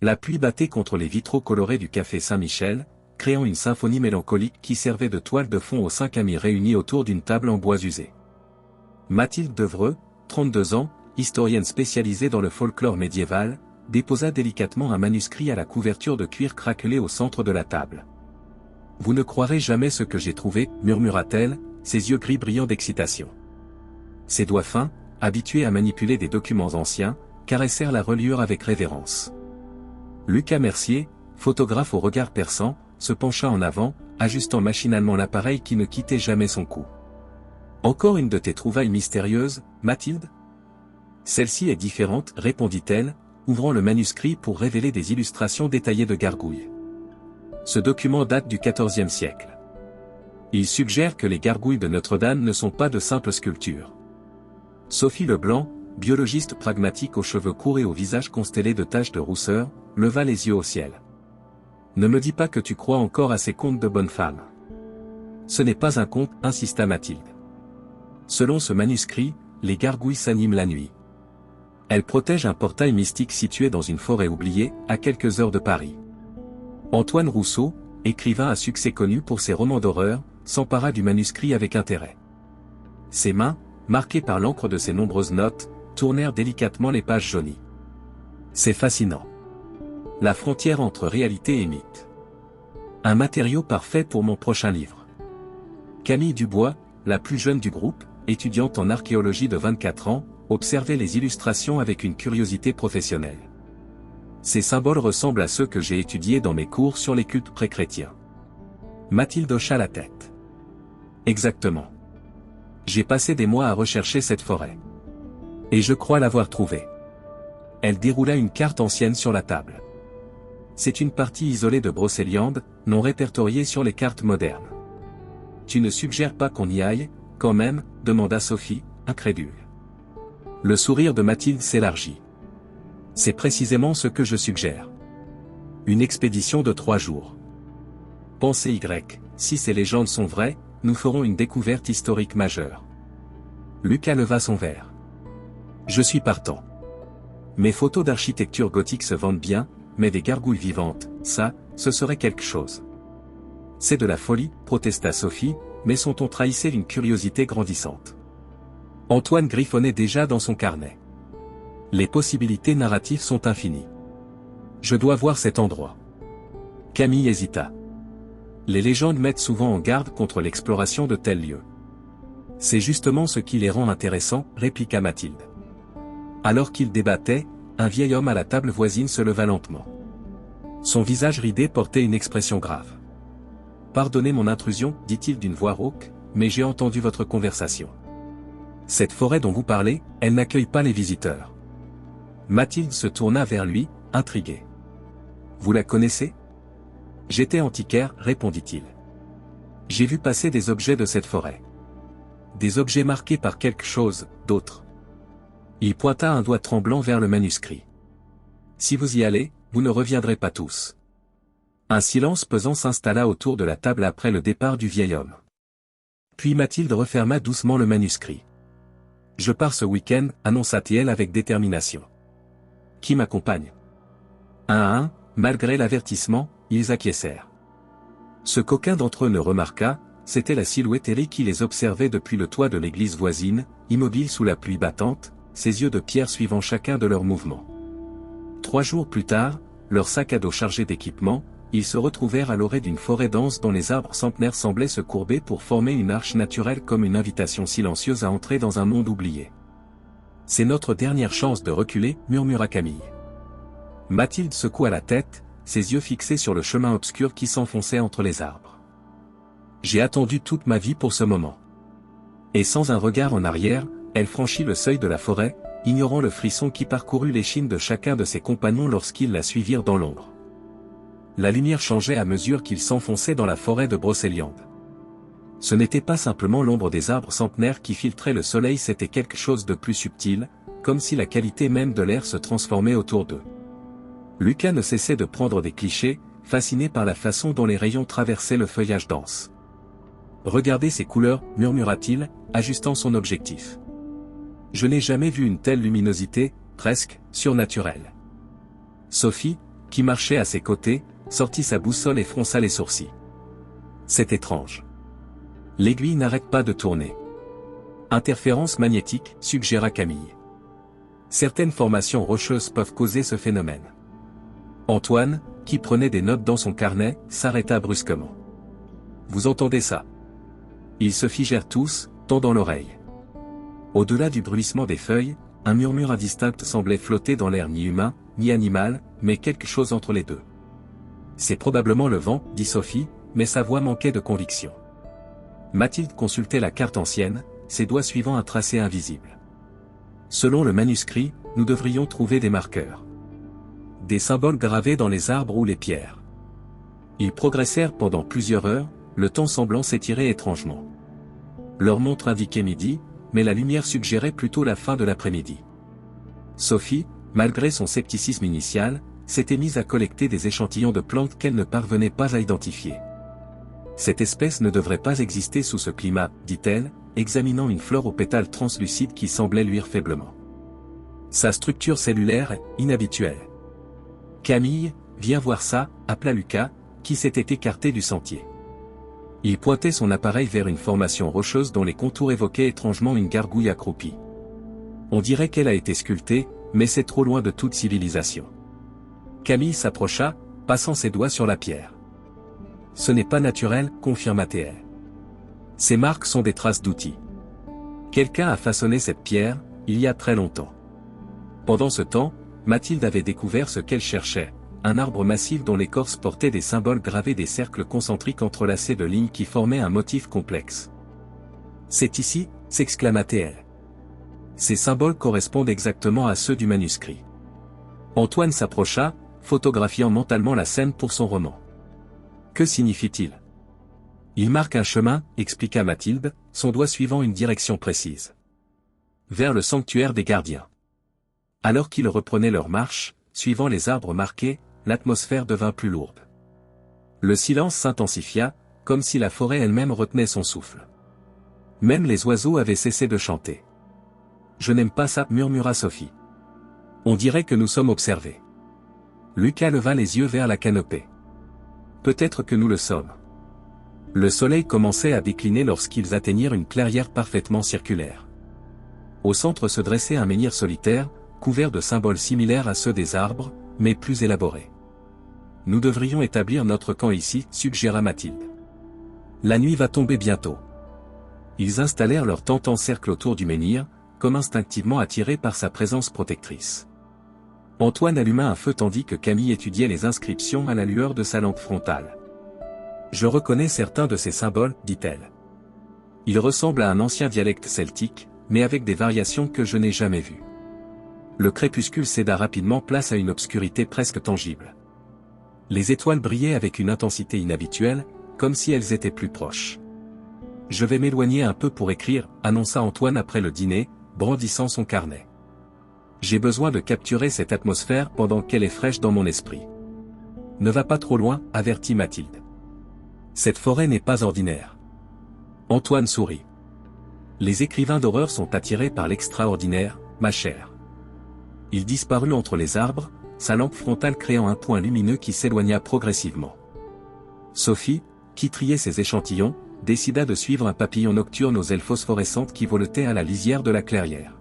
La pluie battait contre les vitraux colorés du café Saint-Michel, créant une symphonie mélancolique qui servait de toile de fond aux 5 amis réunis autour d'une table en bois usé. Mathilde Devreux, 32 ans, historienne spécialisée dans le folklore médiéval, déposa délicatement un manuscrit à la couverture de cuir craquelé au centre de la table. « Vous ne croirez jamais ce que j'ai trouvé, murmura-t-elle, ses yeux gris brillants d'excitation. Ses doigts fins, habitués à manipuler des documents anciens, caressèrent la reliure avec révérence. Lucas Mercier, photographe au regard perçant, se pencha en avant, ajustant machinalement l'appareil qui ne quittait jamais son cou. « Encore une de tes trouvailles mystérieuses, Mathilde ? Celle-ci est différente, répondit-elle, ouvrant le manuscrit pour révéler des illustrations détaillées de gargouilles. Ce document date du XIVe siècle. Il suggère que les gargouilles de Notre-Dame ne sont pas de simples sculptures. Sophie Leblanc, biologiste pragmatique aux cheveux courts et au visage constellé de taches de rousseur, leva les yeux au ciel. Ne me dis pas que tu crois encore à ces contes de bonne femme. Ce n'est pas un conte, insista Mathilde. Selon ce manuscrit, les gargouilles s'animent la nuit. Elles protègent un portail mystique situé dans une forêt oubliée, à quelques heures de Paris. Antoine Rousseau, écrivain à succès connu pour ses romans d'horreur, s'empara du manuscrit avec intérêt. Ses mains, marquées par l'encre de ses nombreuses notes, tournèrent délicatement les pages jaunies. C'est fascinant. La frontière entre réalité et mythe. Un matériau parfait pour mon prochain livre. Camille Dubois, la plus jeune du groupe, étudiante en archéologie de 24 ans, observait les illustrations avec une curiosité professionnelle. Ces symboles ressemblent à ceux que j'ai étudiés dans mes cours sur les cultes pré-chrétiens. Mathilde hocha la tête. Exactement. J'ai passé des mois à rechercher cette forêt. Et je crois l'avoir trouvée. Elle déroula une carte ancienne sur la table. C'est une partie isolée de Brocéliande, non répertoriée sur les cartes modernes. Tu ne suggères pas qu'on y aille, quand même, demanda Sophie, incrédule. Le sourire de Mathilde s'élargit. C'est précisément ce que je suggère. Une expédition de 3 jours. Pensez Y, si ces légendes sont vraies, nous ferons une découverte historique majeure. Lucas leva son verre. Je suis partant. Mes photos d'architecture gothique se vendent bien, mais des gargouilles vivantes, ça, ce serait quelque chose. C'est de la folie, protesta Sophie, mais son ton trahissait une curiosité grandissante. Antoine griffonnait déjà dans son carnet. Les possibilités narratives sont infinies. Je dois voir cet endroit. Camille hésita. Les légendes mettent souvent en garde contre l'exploration de tels lieux. C'est justement ce qui les rend intéressants, répliqua Mathilde. Alors qu'ils débattaient, un vieil homme à la table voisine se leva lentement. Son visage ridé portait une expression grave. Pardonnez mon intrusion, dit-il d'une voix rauque, mais j'ai entendu votre conversation. Cette forêt dont vous parlez, elle n'accueille pas les visiteurs. Mathilde se tourna vers lui, intriguée. Vous la connaissez ? J'étais antiquaire, répondit-il. J'ai vu passer des objets de cette forêt. Des objets marqués par quelque chose, d'autre. Il pointa un doigt tremblant vers le manuscrit. Si vous y allez, vous ne reviendrez pas tous. Un silence pesant s'installa autour de la table après le départ du vieil homme. Puis Mathilde referma doucement le manuscrit. Je pars ce week-end, annonça-t-elle avec détermination. Qui m'accompagne ? Un à un, malgré l'avertissement, ils acquiescèrent. Ce qu'aucun d'entre eux ne remarqua, c'était la silhouette ailée qui les observait depuis le toit de l'église voisine, immobile sous la pluie battante, ses yeux de pierre suivant chacun de leurs mouvements. 3 jours plus tard, leur sac à dos chargé d'équipements, ils se retrouvèrent à l'orée d'une forêt dense dont les arbres centenaires semblaient se courber pour former une arche naturelle comme une invitation silencieuse à entrer dans un monde oublié. C'est notre dernière chance de reculer, murmura Camille. Mathilde secoua la tête, ses yeux fixés sur le chemin obscur qui s'enfonçait entre les arbres. J'ai attendu toute ma vie pour ce moment. Et sans un regard en arrière, elle franchit le seuil de la forêt, ignorant le frisson qui parcourut l'échine de chacun de ses compagnons lorsqu'ils la suivirent dans l'ombre. La lumière changeait à mesure qu'ils s'enfonçaient dans la forêt de Brocéliande. Ce n'était pas simplement l'ombre des arbres centenaires qui filtrait le soleil, c'était quelque chose de plus subtil, comme si la qualité même de l'air se transformait autour d'eux. Lucas ne cessait de prendre des clichés, fasciné par la façon dont les rayons traversaient le feuillage dense. « Regardez ces couleurs, murmura-t-il, ajustant son objectif. Je n'ai jamais vu une telle luminosité, presque, surnaturelle. Sophie, qui marchait à ses côtés, sortit sa boussole et fronça les sourcils. C'est étrange. L'aiguille n'arrête pas de tourner. Interférence magnétique, suggéra Camille. Certaines formations rocheuses peuvent causer ce phénomène. Antoine, qui prenait des notes dans son carnet, s'arrêta brusquement. Vous entendez ça? Ils se figèrent tous, tendant l'oreille. Au-delà du bruissement des feuilles, un murmure indistinct semblait flotter dans l'air ni humain, ni animal, mais quelque chose entre les deux. C'est probablement le vent, dit Sophie, mais sa voix manquait de conviction. Mathilde consultait la carte ancienne, ses doigts suivant un tracé invisible. Selon le manuscrit, nous devrions trouver des marqueurs. Des symboles gravés dans les arbres ou les pierres. Ils progressèrent pendant plusieurs heures, le temps semblant s'étirer étrangement. Leur montre indiquait midi, mais la lumière suggérait plutôt la fin de l'après-midi. Sophie, malgré son scepticisme initial, s'était mise à collecter des échantillons de plantes qu'elle ne parvenait pas à identifier. Cette espèce ne devrait pas exister sous ce climat, dit-elle, examinant une fleur aux pétales translucides qui semblait luire faiblement. Sa structure cellulaire est inhabituelle. Camille, viens voir ça, appela Lucas, qui s'était écarté du sentier. Il pointait son appareil vers une formation rocheuse dont les contours évoquaient étrangement une gargouille accroupie. On dirait qu'elle a été sculptée, mais c'est trop loin de toute civilisation. Camille s'approcha, passant ses doigts sur la pierre. Ce n'est pas naturel, confirma-t-elle. Ces marques sont des traces d'outils. Quelqu'un a façonné cette pierre, il y a très longtemps. Pendant ce temps, Mathilde avait découvert ce qu'elle cherchait, un arbre massif dont l'écorce portait des symboles gravés, des cercles concentriques entrelacés de lignes qui formaient un motif complexe. C'est ici, s'exclama-t-elle. Ces symboles correspondent exactement à ceux du manuscrit. Antoine s'approcha, photographiant mentalement la scène pour son roman. Que signifie-t-il? Il marque un chemin, expliqua Mathilde, son doigt suivant une direction précise. Vers le sanctuaire des gardiens. Alors qu'ils reprenaient leur marche, suivant les arbres marqués, l'atmosphère devint plus lourde. Le silence s'intensifia, comme si la forêt elle-même retenait son souffle. Même les oiseaux avaient cessé de chanter. Je n'aime pas ça, murmura Sophie. On dirait que nous sommes observés. Lucas leva les yeux vers la canopée. Peut-être que nous le sommes. Le soleil commençait à décliner lorsqu'ils atteignirent une clairière parfaitement circulaire. Au centre se dressait un menhir solitaire, couvert de symboles similaires à ceux des arbres, mais plus élaborés. Nous devrions établir notre camp ici, suggéra Mathilde. La nuit va tomber bientôt. Ils installèrent leur tente en cercle autour du menhir, comme instinctivement attirés par sa présence protectrice. Antoine alluma un feu tandis que Camille étudiait les inscriptions à la lueur de sa lampe frontale. Je reconnais certains de ces symboles, dit-elle. Ils ressemblent à un ancien dialecte celtique, mais avec des variations que je n'ai jamais vues. Le crépuscule céda rapidement place à une obscurité presque tangible. Les étoiles brillaient avec une intensité inhabituelle, comme si elles étaient plus proches. Je vais m'éloigner un peu pour écrire, annonça Antoine après le dîner, brandissant son carnet. J'ai besoin de capturer cette atmosphère pendant qu'elle est fraîche dans mon esprit. Ne va pas trop loin, avertit Mathilde. Cette forêt n'est pas ordinaire. Antoine sourit. Les écrivains d'horreur sont attirés par l'extraordinaire, ma chère. Il disparut entre les arbres, sa lampe frontale créant un point lumineux qui s'éloigna progressivement. Sophie, qui triait ses échantillons, décida de suivre un papillon nocturne aux ailes phosphorescentes qui voletaient à la lisière de la clairière.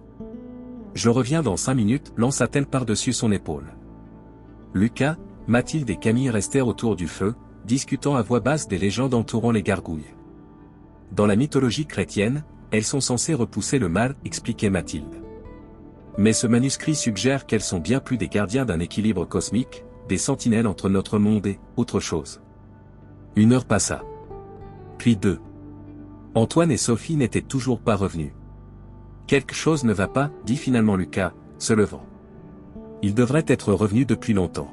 Je reviens dans 5 minutes, lança-t-elle par-dessus son épaule. Lucas, Mathilde et Camille restèrent autour du feu, discutant à voix basse des légendes entourant les gargouilles. Dans la mythologie chrétienne, elles sont censées repousser le mal, expliquait Mathilde. Mais ce manuscrit suggère qu'elles sont bien plus des gardiens d'un équilibre cosmique, des sentinelles entre notre monde et autre chose. 1 heure passa. Puis 2. Antoine et Sophie n'étaient toujours pas revenus. Quelque chose ne va pas, dit finalement Lucas, se levant. Ils devraient être revenus depuis longtemps.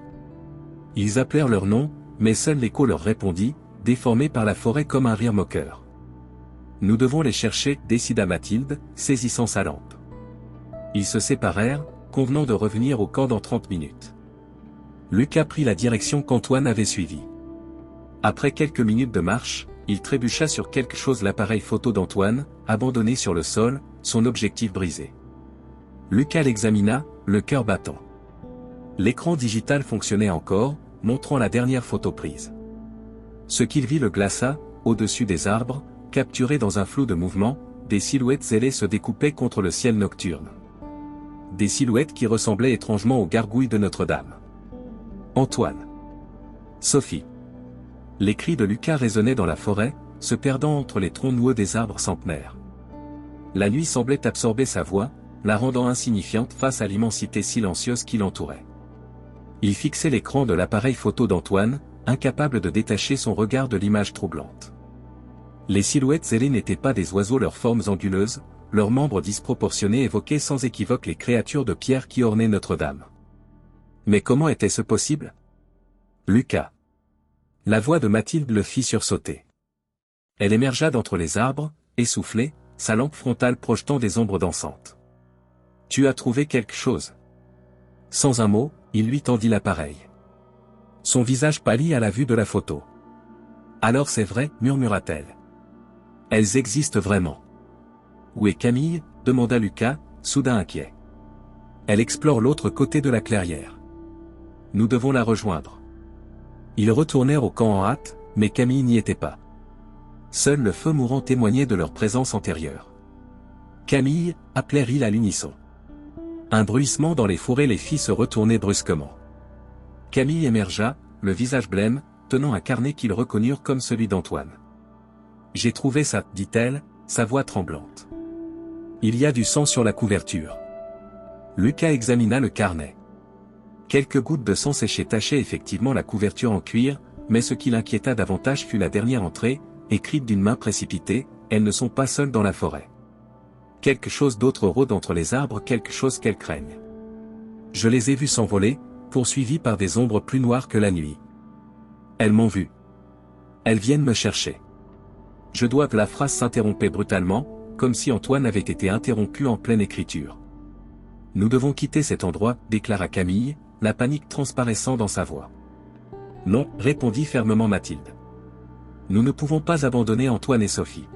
Ils appelèrent leur nom, mais seul l'écho leur répondit, déformé par la forêt comme un rire moqueur. Nous devons les chercher, décida Mathilde, saisissant sa lampe. Ils se séparèrent, convenant de revenir au camp dans 30 minutes. Lucas prit la direction qu'Antoine avait suivie. Après quelques minutes de marche, il trébucha sur quelque chose, l'appareil photo d'Antoine, abandonné sur le sol, son objectif brisé. Lucas l'examina, le cœur battant. L'écran digital fonctionnait encore, montrant la dernière photo prise. Ce qu'il vit le glaça, au-dessus des arbres, capturé dans un flou de mouvements, des silhouettes ailées se découpaient contre le ciel nocturne. Des silhouettes qui ressemblaient étrangement aux gargouilles de Notre-Dame. Antoine. Sophie. Les cris de Lucas résonnaient dans la forêt, se perdant entre les troncs noueux des arbres centenaires. La nuit semblait absorber sa voix, la rendant insignifiante face à l'immensité silencieuse qui l'entourait. Il fixait l'écran de l'appareil photo d'Antoine, incapable de détacher son regard de l'image troublante. Les silhouettes ailées n'étaient pas des oiseaux, leurs formes anguleuses, leurs membres disproportionnés évoquaient sans équivoque les créatures de pierre qui ornaient Notre-Dame. Mais comment était-ce possible? Lucas. La voix de Mathilde le fit sursauter. Elle émergea d'entre les arbres, essoufflée, sa lampe frontale projetant des ombres dansantes. Tu as trouvé quelque chose? Sans un mot, il lui tendit l'appareil. Son visage pâlit à la vue de la photo. Alors c'est vrai, murmura-t-elle. Elles existent vraiment. Où est Camille? Demanda Lucas, soudain inquiet. Elle explore l'autre côté de la clairière. Nous devons la rejoindre. Ils retournèrent au camp en hâte, mais Camille n'y était pas. Seul le feu mourant témoignait de leur présence antérieure. Camille, appelèrent-ils à l'unisson. Un bruissement dans les fourrés les fit se retourner brusquement. Camille émergea, le visage blême, tenant un carnet qu'ils reconnurent comme celui d'Antoine. J'ai trouvé ça, dit-elle, sa voix tremblante. Il y a du sang sur la couverture. Lucas examina le carnet. Quelques gouttes de sang séchées tachaient effectivement la couverture en cuir, mais ce qui l'inquiéta davantage fut la dernière entrée, écrite d'une main précipitée, elles ne sont pas seules dans la forêt. Quelque chose d'autre rôde entre les arbres, quelque chose qu'elles craignent. Je les ai vues s'envoler, poursuivies par des ombres plus noires que la nuit. Elles m'ont vu. Elles viennent me chercher. Je dois que la phrase s'interrompait brutalement, comme si Antoine avait été interrompu en pleine écriture. Nous devons quitter cet endroit, déclara Camille, la panique transparaissant dans sa voix. Non, répondit fermement Mathilde. Nous ne pouvons pas abandonner Antoine et Sophie.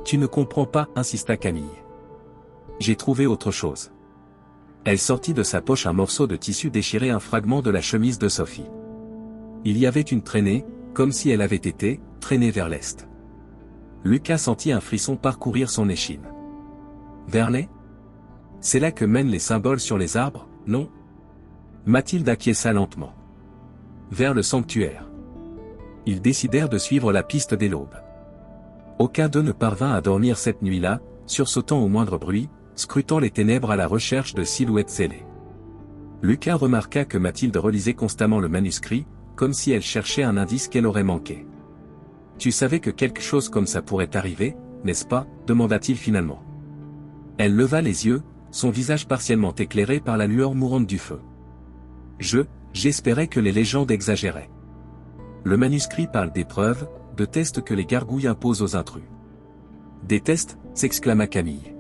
Tu ne comprends pas, insista Camille. J'ai trouvé autre chose. Elle sortit de sa poche un morceau de tissu déchiré, un fragment de la chemise de Sophie. Il y avait une traînée, comme si elle avait été traînée vers l'est. Lucas sentit un frisson parcourir son échine. Vers l'est? C'est là que mènent les symboles sur les arbres, non? Mathilde acquiesça lentement. Vers le sanctuaire. Ils décidèrent de suivre la piste dès l'aube. Aucun d'eux ne parvint à dormir cette nuit-là, sursautant au moindre bruit, scrutant les ténèbres à la recherche de silhouettes scellées. Lucas remarqua que Mathilde relisait constamment le manuscrit, comme si elle cherchait un indice qu'elle aurait manqué. Tu savais que quelque chose comme ça pourrait arriver, n'est-ce pas? Demanda-t-il finalement. Elle leva les yeux, son visage partiellement éclairé par la lueur mourante du feu. J'espérais que les légendes exagéraient. Le manuscrit parle d'épreuves, de tests que les gargouilles imposent aux intrus. Des tests, s'exclama Camille.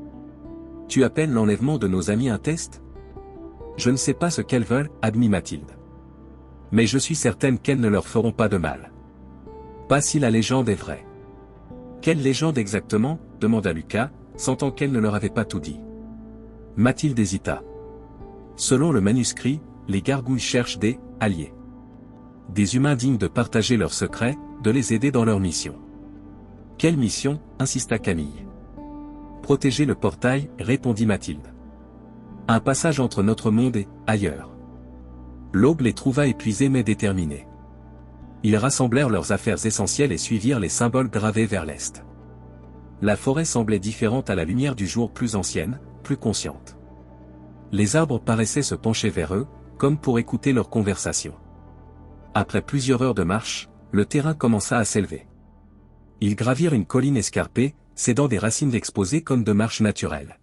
Tu appelles l'enlèvement de nos amis un test? Je ne sais pas ce qu'elles veulent, admit Mathilde. Mais je suis certaine qu'elles ne leur feront pas de mal. Pas si la légende est vraie. Quelle légende exactement? Demanda Lucas, sentant qu'elle ne leur avait pas tout dit. Mathilde hésita. Selon le manuscrit, les gargouilles cherchent des alliés. Des humains dignes de partager leurs secrets, de les aider dans leur mission. Quelle mission? Insista Camille. Protéger le portail, répondit Mathilde. Un passage entre notre monde et ailleurs. L'aube les trouva épuisés mais déterminés. Ils rassemblèrent leurs affaires essentielles et suivirent les symboles gravés vers l'est. La forêt semblait différente à la lumière du jour, plus ancienne, plus consciente. Les arbres paraissaient se pencher vers eux, comme pour écouter leur conversation. Après plusieurs heures de marche, le terrain commença à s'élever. Ils gravirent une colline escarpée, cédant des racines exposées comme de marches naturelles.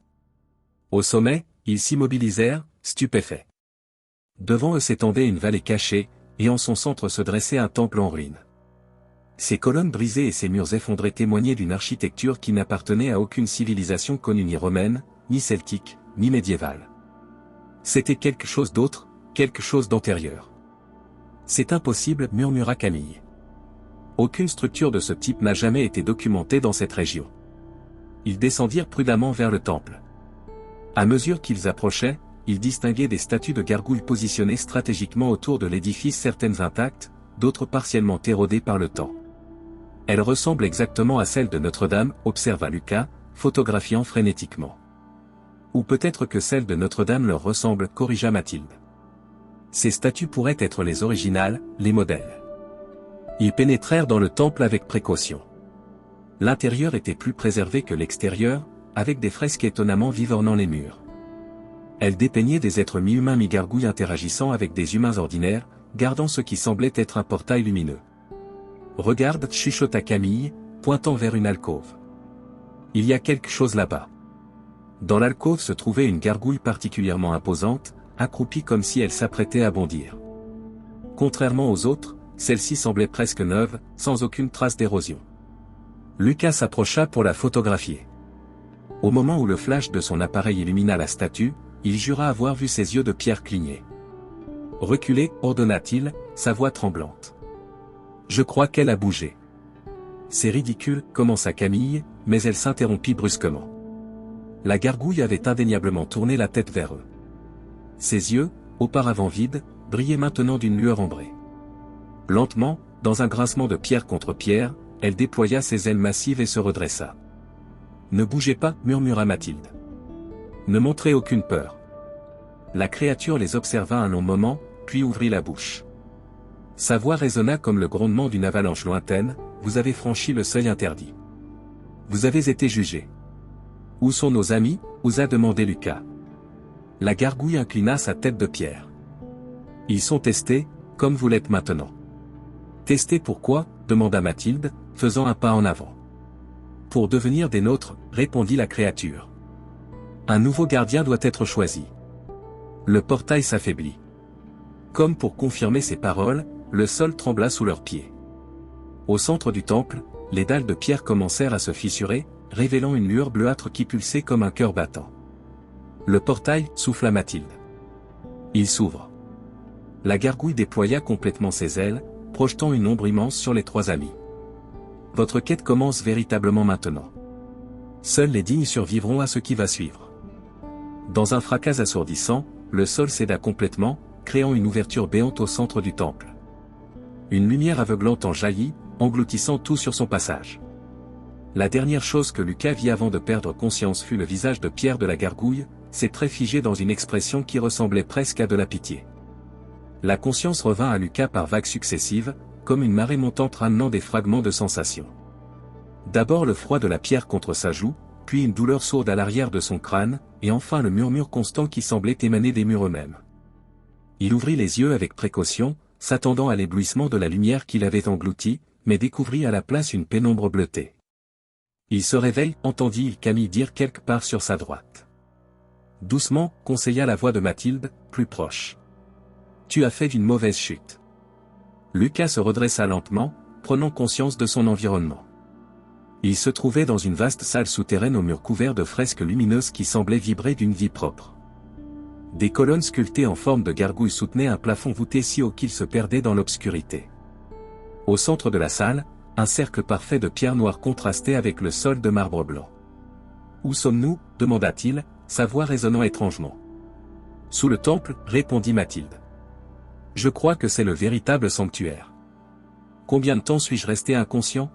Au sommet, ils s'immobilisèrent, stupéfaits. Devant eux s'étendait une vallée cachée, et en son centre se dressait un temple en ruine. Ses colonnes brisées et ses murs effondrés témoignaient d'une architecture qui n'appartenait à aucune civilisation connue, ni romaine, ni celtique, ni médiévale. C'était quelque chose d'autre, quelque chose d'antérieur. C'est impossible, murmura Camille. Aucune structure de ce type n'a jamais été documentée dans cette région. Ils descendirent prudemment vers le temple. À mesure qu'ils approchaient, il distinguait des statues de gargouilles positionnées stratégiquement autour de l'édifice, certaines intactes, d'autres partiellement érodées par le temps. Elles ressemblent exactement à celles de Notre-Dame, observa Lucas, photographiant frénétiquement. Ou peut-être que celles de Notre-Dame leur ressemblent, corrigea Mathilde. Ces statues pourraient être les originales, les modèles. Ils pénétrèrent dans le temple avec précaution. L'intérieur était plus préservé que l'extérieur, avec des fresques étonnamment vives ornant les murs. Elles dépeignaient des êtres mi-humains mi-gargouilles interagissant avec des humains ordinaires, gardant ce qui semblait être un portail lumineux. « Regarde, chuchota Camille, pointant vers une alcôve. Il y a quelque chose là-bas. » Dans l'alcôve se trouvait une gargouille particulièrement imposante, accroupie comme si elle s'apprêtait à bondir. Contrairement aux autres, celle-ci semblait presque neuve, sans aucune trace d'érosion. Lucas s'approcha pour la photographier. Au moment où le flash de son appareil illumina la statue, il jura avoir vu ses yeux de pierre cligner. « Reculez, ordonna-t-il, sa voix tremblante. Je crois qu'elle a bougé. » C'est ridicule, commença Camille, mais elle s'interrompit brusquement. La gargouille avait indéniablement tourné la tête vers eux. Ses yeux, auparavant vides, brillaient maintenant d'une lueur ambrée. Lentement, dans un grincement de pierre contre pierre, elle déploya ses ailes massives et se redressa. « Ne bougez pas, murmura Mathilde. Ne montrez aucune peur. » La créature les observa un long moment, puis ouvrit la bouche. Sa voix résonna comme le grondement d'une avalanche lointaine. « Vous avez franchi le seuil interdit. Vous avez été jugé. »« Où sont nos amis ?» osa demander Lucas. La gargouille inclina sa tête de pierre. « Ils sont testés, comme vous l'êtes maintenant. »« Testés pourquoi ?» demanda Mathilde, faisant un pas en avant. « Pour devenir des nôtres, » répondit la créature. « Un nouveau gardien doit être choisi. » Le portail s'affaiblit. Comme pour confirmer ces paroles, le sol trembla sous leurs pieds. Au centre du temple, les dalles de pierre commencèrent à se fissurer, révélant une lueur bleuâtre qui pulsait comme un cœur battant. Le portail, souffla Mathilde. Il s'ouvre. La gargouille déploya complètement ses ailes, projetant une ombre immense sur les trois amis. Votre quête commence véritablement maintenant. Seuls les dignes survivront à ce qui va suivre. Dans un fracas assourdissant, le sol céda complètement, créant une ouverture béante au centre du temple. Une lumière aveuglante en jaillit, engloutissant tout sur son passage. La dernière chose que Lucas vit avant de perdre conscience fut le visage de pierre de la gargouille, ses traits figés dans une expression qui ressemblait presque à de la pitié. La conscience revint à Lucas par vagues successives, comme une marée montante ramenant des fragments de sensations. D'abord le froid de la pierre contre sa joue, puis une douleur sourde à l'arrière de son crâne, et enfin le murmure constant qui semblait émaner des murs eux-mêmes. Il ouvrit les yeux avec précaution, s'attendant à l'éblouissement de la lumière qu'il avait engloutie, mais découvrit à la place une pénombre bleutée. Il se réveille, entendit Camille dire quelque part sur sa droite. Doucement, conseilla la voix de Mathilde, plus proche. Tu as fait d'une mauvaise chute. Lucas se redressa lentement, prenant conscience de son environnement. Il se trouvait dans une vaste salle souterraine aux murs couverts de fresques lumineuses qui semblaient vibrer d'une vie propre. Des colonnes sculptées en forme de gargouilles soutenaient un plafond voûté si haut qu'il se perdait dans l'obscurité. Au centre de la salle, un cercle parfait de pierre noire contrastait avec le sol de marbre blanc. « Où sommes-nous » demanda-t-il, sa voix résonnant étrangement. « Sous le temple » répondit Mathilde. « Je crois que c'est le véritable sanctuaire. Combien de temps suis-je resté inconscient ?»«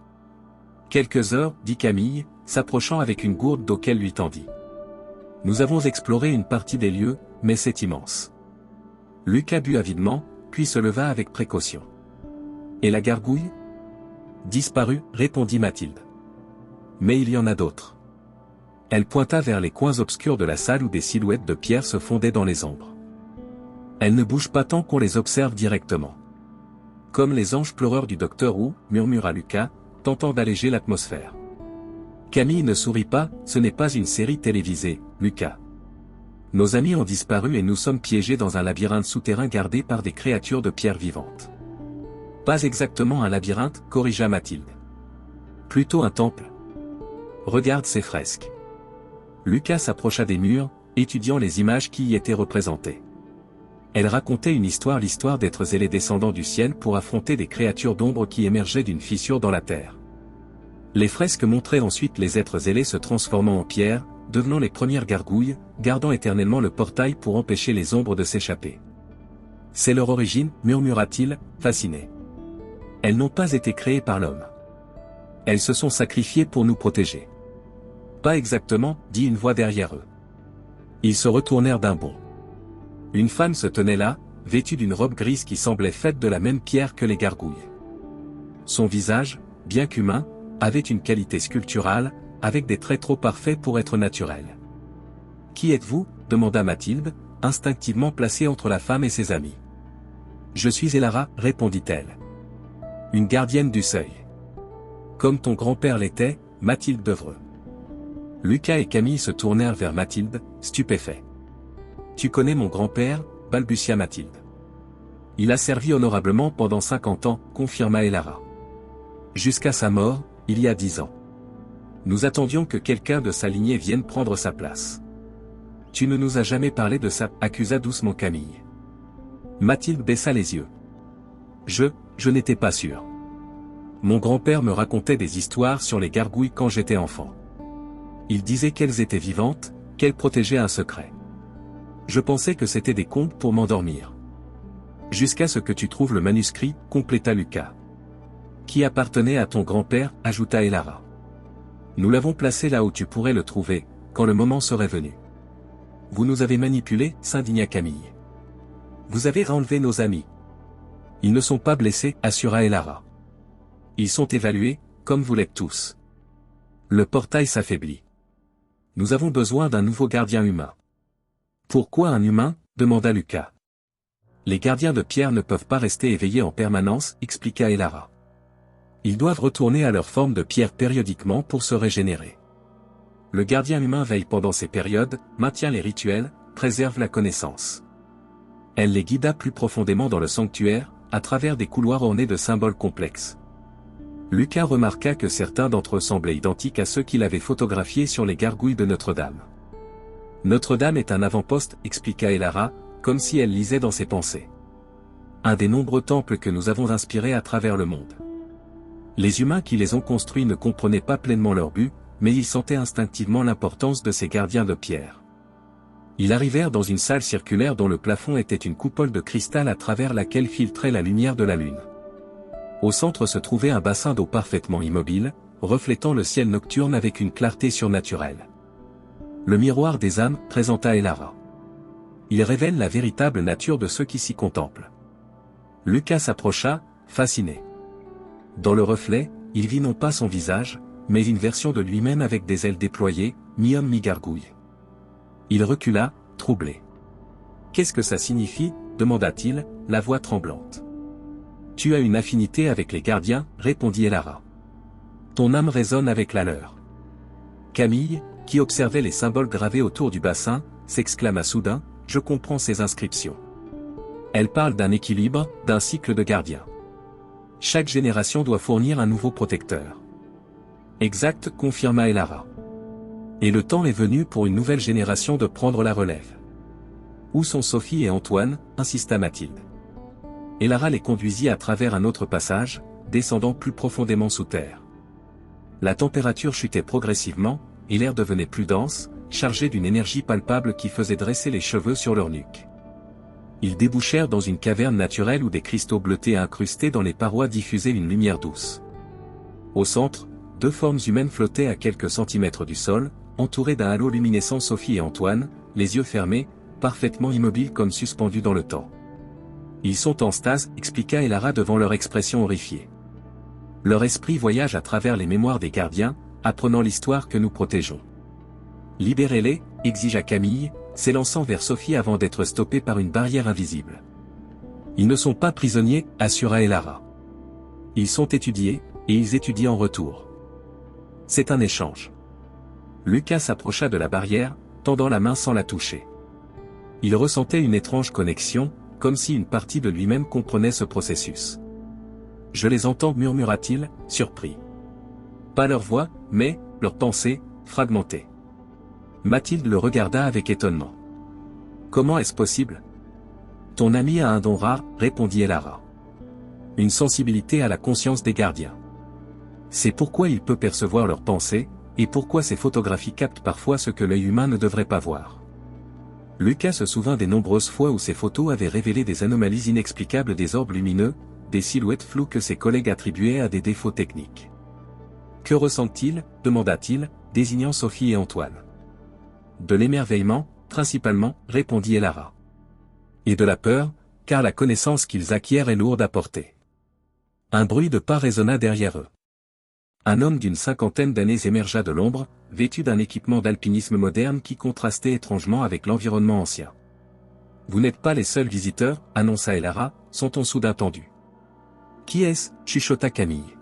Quelques heures, » dit Camille, s'approchant avec une gourde d'eau qu'elle lui tendit. « Nous avons exploré une partie des lieux, mais c'est immense. » Lucas but avidement, puis se leva avec précaution. « Et la gargouille ?»« Disparue, » répondit Mathilde. « Mais il y en a d'autres. » Elle pointa vers les coins obscurs de la salle où des silhouettes de pierre se fondaient dans les ombres. « Elles ne bougent pas tant qu'on les observe directement. »« Comme les anges pleureurs du docteur Who » murmura Lucas, tentant d'alléger l'atmosphère. Camille ne sourit pas, ce n'est pas une série télévisée, Lucas. Nos amis ont disparu et nous sommes piégés dans un labyrinthe souterrain gardé par des créatures de pierre vivantes. Pas exactement un labyrinthe, corrigea Mathilde. Plutôt un temple. Regarde ces fresques. Lucas s'approcha des murs, étudiant les images qui y étaient représentées. Elles racontaient une histoire, l'histoire d'êtres zélés descendant du ciel pour affronter des créatures d'ombre qui émergeaient d'une fissure dans la terre. Les fresques montraient ensuite les êtres zélés se transformant en pierre, devenant les premières gargouilles, gardant éternellement le portail pour empêcher les ombres de s'échapper. C'est leur origine, murmura-t-il, fasciné. Elles n'ont pas été créées par l'homme. Elles se sont sacrifiées pour nous protéger. Pas exactement, dit une voix derrière eux. Ils se retournèrent d'un bond. Une femme se tenait là, vêtue d'une robe grise qui semblait faite de la même pierre que les gargouilles. Son visage, bien qu'humain, avait une qualité sculpturale, avec des traits trop parfaits pour être naturels. « Qui êtes-vous » demanda Mathilde, instinctivement placée entre la femme et ses amis. « Je suis Elara » répondit-elle. « Une gardienne du seuil. »« Comme ton grand-père l'était, Mathilde Devreux. » Lucas et Camille se tournèrent vers Mathilde, stupéfaits. « Tu connais mon grand-père » balbutia Mathilde. « Il a servi honorablement pendant 50 ans, confirma Elara. Jusqu'à sa mort, il y a 10 ans. Nous attendions que quelqu'un de sa lignée vienne prendre sa place. Tu ne nous as jamais parlé de ça, accusa doucement Camille. Mathilde baissa les yeux. Je n'étais pas sûr. Mon grand-père me racontait des histoires sur les gargouilles quand j'étais enfant. Il disait qu'elles étaient vivantes, qu'elles protégeaient un secret. Je pensais que c'était des contes pour m'endormir. Jusqu'à ce que tu trouves le manuscrit, compléta Lucas. Qui appartenait à ton grand-père, ajouta Elara. Nous l'avons placé là où tu pourrais le trouver, quand le moment serait venu. Vous nous avez manipulés, s'indigna Camille. Vous avez enlevé nos amis. Ils ne sont pas blessés, assura Elara. Ils sont évalués, comme vous l'êtes tous. Le portail s'affaiblit. Nous avons besoin d'un nouveau gardien humain. Pourquoi un humain, demanda Lucas. Les gardiens de pierre ne peuvent pas rester éveillés en permanence, expliqua Elara. Ils doivent retourner à leur forme de pierre périodiquement pour se régénérer. Le gardien humain veille pendant ces périodes, maintient les rituels, préserve la connaissance. Elle les guida plus profondément dans le sanctuaire, à travers des couloirs ornés de symboles complexes. Lucas remarqua que certains d'entre eux semblaient identiques à ceux qu'il avait photographiés sur les gargouilles de Notre-Dame. Notre-Dame est un avant-poste, expliqua Elara, comme si elle lisait dans ses pensées. Un des nombreux temples que nous avons inspirés à travers le monde. Les humains qui les ont construits ne comprenaient pas pleinement leur but, mais ils sentaient instinctivement l'importance de ces gardiens de pierre. Ils arrivèrent dans une salle circulaire dont le plafond était une coupole de cristal à travers laquelle filtrait la lumière de la lune. Au centre se trouvait un bassin d'eau parfaitement immobile, reflétant le ciel nocturne avec une clarté surnaturelle. Le miroir des âmes, présenta Elara. Il révèle la véritable nature de ceux qui s'y contemplent. Lucas s'approcha, fasciné. Dans le reflet, il vit non pas son visage, mais une version de lui-même avec des ailes déployées, mi-homme mi-gargouille. Il recula, troublé. « Qu'est-ce que ça signifie » demanda-t-il, la voix tremblante. « Tu as une affinité avec les gardiens, répondit Elara. Ton âme résonne avec la leur. » Camille, qui observait les symboles gravés autour du bassin, s'exclama soudain, « Je comprends ces inscriptions. Elles parlent d'un équilibre, d'un cycle de gardiens. Chaque génération doit fournir un nouveau protecteur. » Exact, confirma Elara. Et le temps est venu pour une nouvelle génération de prendre la relève. Où sont Sophie et Antoine, insista Mathilde. Elara les conduisit à travers un autre passage, descendant plus profondément sous terre. La température chutait progressivement, et l'air devenait plus dense, chargé d'une énergie palpable qui faisait dresser les cheveux sur leur nuque. Ils débouchèrent dans une caverne naturelle où des cristaux bleutés incrustés dans les parois diffusaient une lumière douce. Au centre, deux formes humaines flottaient à quelques centimètres du sol, entourées d'un halo luminescent. Sophie et Antoine, les yeux fermés, parfaitement immobiles comme suspendus dans le temps. Ils sont en stase, expliqua Elara devant leur expression horrifiée. Leur esprit voyage à travers les mémoires des gardiens, apprenant l'histoire que nous protégeons. Libérez-les, exigea Camille, s'élançant vers Sophie avant d'être stoppée par une barrière invisible. Ils ne sont pas prisonniers, assura Elara. Ils sont étudiés, et ils étudient en retour. C'est un échange. Lucas s'approcha de la barrière, tendant la main sans la toucher. Il ressentait une étrange connexion, comme si une partie de lui-même comprenait ce processus. Je les entends, murmura-t-il, surpris. Pas leur voix, mais leurs pensées, fragmentées. Mathilde le regarda avec étonnement. Comment est-ce possible? Ton ami a un don rare, répondit Elara. Une sensibilité à la conscience des gardiens. C'est pourquoi il peut percevoir leurs pensées, et pourquoi ces photographies captent parfois ce que l'œil humain ne devrait pas voir. Lucas se souvint des nombreuses fois où ces photos avaient révélé des anomalies inexplicables, des orbes lumineux, des silhouettes floues que ses collègues attribuaient à des défauts techniques. Que ressentent-ils, demanda-t-il, désignant Sophie et Antoine. De l'émerveillement, principalement, répondit Elara. Et de la peur, car la connaissance qu'ils acquièrent est lourde à porter. Un bruit de pas résonna derrière eux. Un homme d'une cinquantaine d'années émergea de l'ombre, vêtu d'un équipement d'alpinisme moderne qui contrastait étrangement avec l'environnement ancien. Vous n'êtes pas les seuls visiteurs, annonça Elara, son ton soudain tendu. Qui est-ce, chuchota Camille.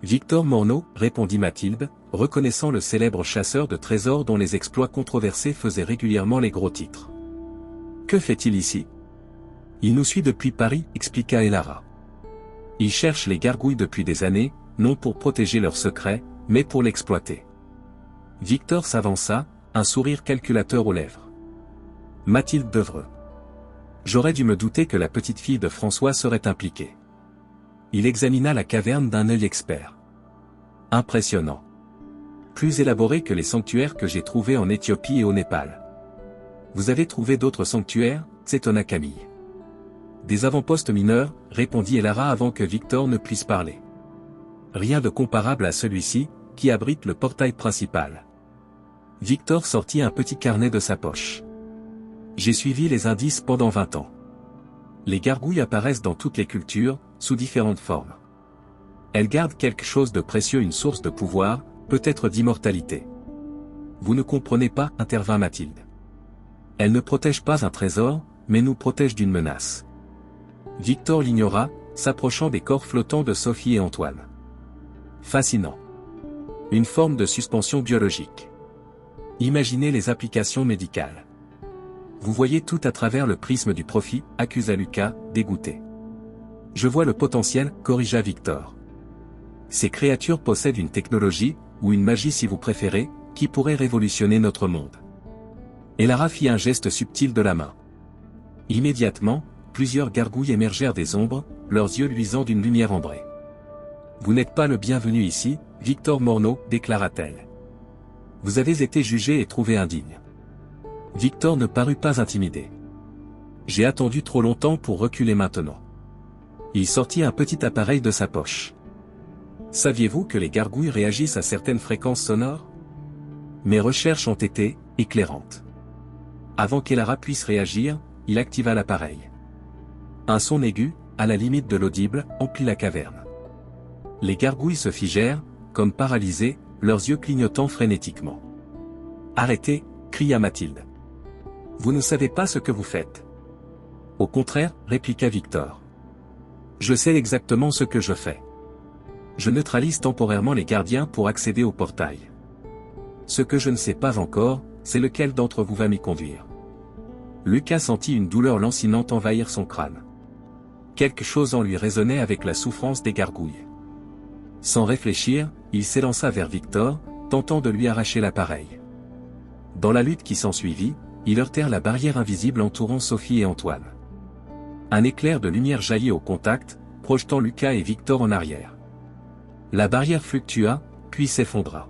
Victor Morneau, répondit Mathilde, reconnaissant le célèbre chasseur de trésors dont les exploits controversés faisaient régulièrement les gros titres. Que fait-il ici? Il nous suit depuis Paris, expliqua Elara. Il cherche les gargouilles depuis des années, non pour protéger leur secret, mais pour l'exploiter. Victor s'avança, un sourire calculateur aux lèvres. Mathilde Devreux. J'aurais dû me douter que la petite fille de François serait impliquée. Il examina la caverne d'un œil expert. Impressionnant. Plus élaboré que les sanctuaires que j'ai trouvés en Éthiopie et au Népal. Vous avez trouvé d'autres sanctuaires, s'étonna Camille. Des avant-postes mineurs, répondit Elara avant que Victor ne puisse parler. Rien de comparable à celui-ci, qui abrite le portail principal. Victor sortit un petit carnet de sa poche. J'ai suivi les indices pendant 20 ans. Les gargouilles apparaissent dans toutes les cultures, sous différentes formes. Elles gardent quelque chose de précieux, une source de pouvoir, peut-être d'immortalité. Vous ne comprenez pas, intervint Mathilde. Elles ne protègent pas un trésor, mais nous protègent d'une menace. Victor l'ignora, s'approchant des corps flottants de Sophie et Antoine. Fascinant. Une forme de suspension biologique. Imaginez les applications médicales. Vous voyez tout à travers le prisme du profit, accusa Lucas, dégoûté. Je vois le potentiel, corrigea Victor. Ces créatures possèdent une technologie, ou une magie si vous préférez, qui pourrait révolutionner notre monde. Elara fit un geste subtil de la main. Immédiatement, plusieurs gargouilles émergèrent des ombres, leurs yeux luisants d'une lumière ambrée. Vous n'êtes pas le bienvenu ici, Victor Morneau, déclara-t-elle. Vous avez été jugé et trouvé indigne. Victor ne parut pas intimidé. J'ai attendu trop longtemps pour reculer maintenant. Il sortit un petit appareil de sa poche. Saviez-vous que les gargouilles réagissent à certaines fréquences sonores? Mes recherches ont été éclairantes. Avant qu'Elara puisse réagir, il activa l'appareil. Un son aigu, à la limite de l'audible, emplit la caverne. Les gargouilles se figèrent, comme paralysées, leurs yeux clignotant frénétiquement. Arrêtez, cria Mathilde. Vous ne savez pas ce que vous faites. Au contraire, répliqua Victor. Je sais exactement ce que je fais. Je neutralise temporairement les gardiens pour accéder au portail. Ce que je ne sais pas encore, c'est lequel d'entre vous va m'y conduire. Lucas sentit une douleur lancinante envahir son crâne. Quelque chose en lui résonnait avec la souffrance des gargouilles. Sans réfléchir, il s'élança vers Victor, tentant de lui arracher l'appareil. Dans la lutte qui s'ensuivit, ils heurtèrent la barrière invisible entourant Sophie et Antoine. Un éclair de lumière jaillit au contact, projetant Lucas et Victor en arrière. La barrière fluctua, puis s'effondra.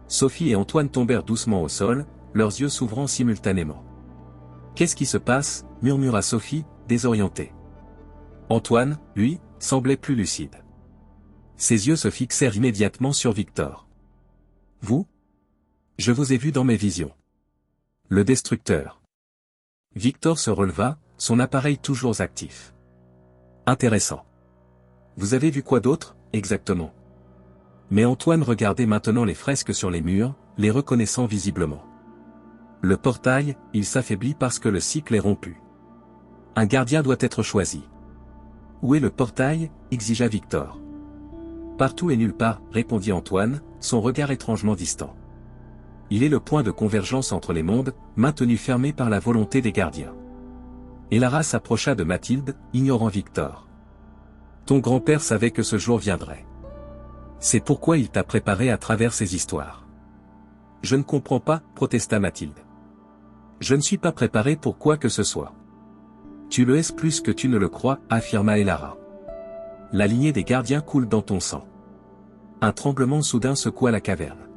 Sophie et Antoine tombèrent doucement au sol, leurs yeux s'ouvrant simultanément. « Qu'est-ce qui se passe » murmura Sophie, désorientée. Antoine, lui, semblait plus lucide. Ses yeux se fixèrent immédiatement sur Victor. « Vous ? Je vous ai vu dans mes visions. » Le destructeur. Victor se releva, son appareil toujours actif. « Intéressant. Vous avez vu quoi d'autre, exactement ?» Mais Antoine regardait maintenant les fresques sur les murs, les reconnaissant visiblement. Le portail, il s'affaiblit parce que le cycle est rompu. Un gardien doit être choisi. Où est le portail, exigea Victor. Partout et nulle part, répondit Antoine, son regard étrangement distant. Il est le point de convergence entre les mondes, maintenu fermé par la volonté des gardiens. Elara s'approcha de Mathilde, ignorant Victor. Ton grand-père savait que ce jour viendrait. C'est pourquoi il t'a préparé à travers ces histoires. Je ne comprends pas, protesta Mathilde. Je ne suis pas préparé pour quoi que ce soit. Tu le es plus que tu ne le crois, affirma Elara. La lignée des gardiens coule dans ton sang. Un tremblement soudain secoua la caverne.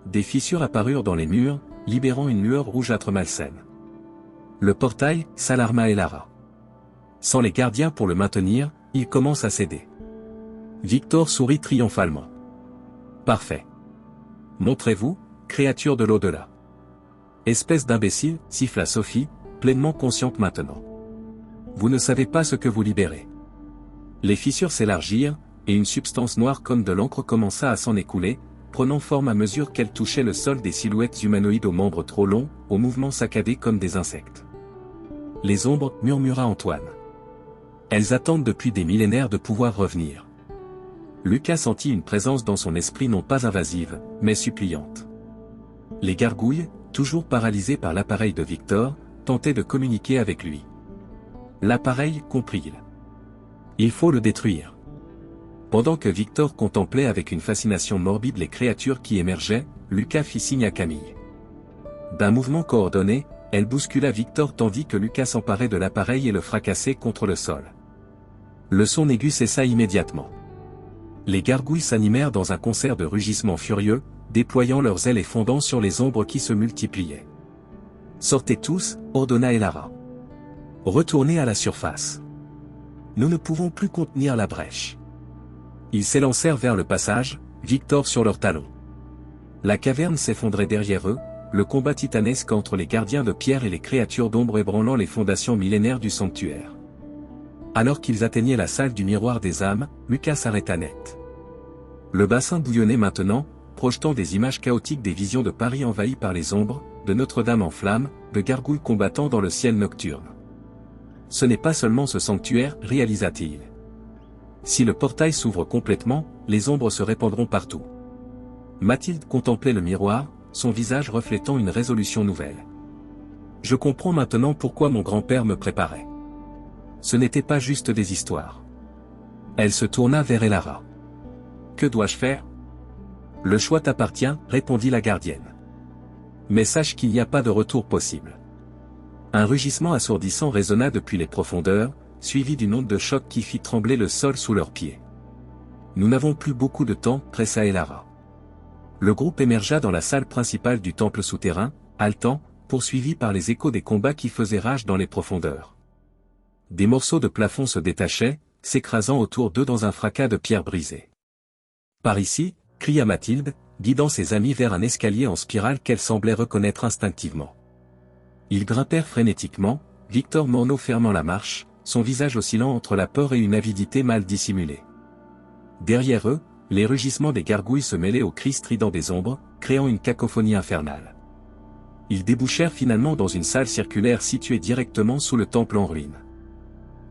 des fissures apparurent dans les murs, libérant une lueur rougeâtre malsaine. Le portail s'alarma Elara. Sans les gardiens pour le maintenir, il commence à céder. Victor sourit triomphalement. Parfait. Montrez-vous, créature de l'au-delà. Espèce d'imbécile, siffla Sophie, pleinement consciente maintenant. Vous ne savez pas ce que vous libérez. Les fissures s'élargirent, et une substance noire comme de l'encre commença à s'en écouler, prenant forme à mesure qu'elle touchait le sol des silhouettes humanoïdes aux membres trop longs, aux mouvements saccadés comme des insectes. Les ombres, murmura Antoine. Elles attendent depuis des millénaires de pouvoir revenir. Lucas sentit une présence dans son esprit non pas invasive, mais suppliante. Les gargouilles, toujours paralysées par l'appareil de Victor, tentaient de communiquer avec lui. L'appareil, comprit-il. Il faut le détruire. Pendant que Victor contemplait avec une fascination morbide les créatures qui émergeaient, Lucas fit signe à Camille. D'un mouvement coordonné, elle bouscula Victor tandis que Lucas s'emparait de l'appareil et le fracassait contre le sol. Le son aigu cessa immédiatement. Les gargouilles s'animèrent dans un concert de rugissements furieux, déployant leurs ailes et fondant sur les ombres qui se multipliaient. « Sortez tous » ordonna Elara. « Retournez à la surface. Nous ne pouvons plus contenir la brèche. » Ils s'élancèrent vers le passage, Victor sur leurs talons. La caverne s'effondrait derrière eux, le combat titanesque entre les gardiens de pierre et les créatures d'ombre ébranlant les fondations millénaires du sanctuaire. Alors qu'ils atteignaient la salle du miroir des âmes, Lucas s'arrêta net. Le bassin bouillonnait maintenant, projetant des images chaotiques des visions de Paris envahies par les ombres, de Notre-Dame en flammes, de gargouilles combattant dans le ciel nocturne. Ce n'est pas seulement ce sanctuaire, réalisa-t-il. Si le portail s'ouvre complètement, les ombres se répandront partout. Mathilde contemplait le miroir, son visage reflétant une résolution nouvelle. Je comprends maintenant pourquoi mon grand-père me préparait. Ce n'était pas juste des histoires. Elle se tourna vers Elara. Que dois-je faire ? Le choix t'appartient, répondit la gardienne. Mais sache qu'il n'y a pas de retour possible. Un rugissement assourdissant résonna depuis les profondeurs, suivi d'une onde de choc qui fit trembler le sol sous leurs pieds. Nous n'avons plus beaucoup de temps, pressa Elara. Le groupe émergea dans la salle principale du temple souterrain, haletant, poursuivi par les échos des combats qui faisaient rage dans les profondeurs. Des morceaux de plafond se détachaient, s'écrasant autour d'eux dans un fracas de pierres brisées. Par ici, cria Mathilde, guidant ses amis vers un escalier en spirale qu'elle semblait reconnaître instinctivement. Ils grimpèrent frénétiquement, Victor Morneau fermant la marche, son visage oscillant entre la peur et une avidité mal dissimulée. Derrière eux, les rugissements des gargouilles se mêlaient aux cris stridents des ombres, créant une cacophonie infernale. Ils débouchèrent finalement dans une salle circulaire située directement sous le temple en ruine.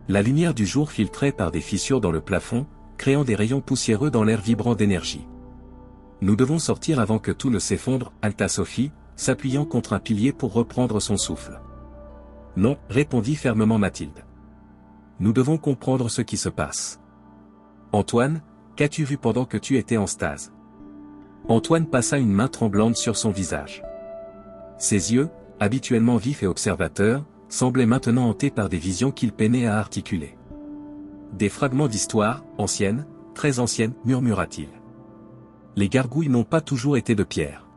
La lumière du jour filtrait par des fissures dans le plafond, créant des rayons poussiéreux dans l'air vibrant d'énergie. Nous devons sortir avant que tout ne s'effondre, halta Sophie, s'appuyant contre un pilier pour reprendre son souffle. Non, répondit fermement Mathilde. Nous devons comprendre ce qui se passe. Antoine, qu'as-tu vu pendant que tu étais en stase ? Antoine passa une main tremblante sur son visage. Ses yeux, habituellement vifs et observateurs, semblaient maintenant hantés par des visions qu'il peinait à articuler. Des fragments d'histoire, anciennes, très anciennes, murmura-t-il. Les gargouilles n'ont pas toujours été de pierre.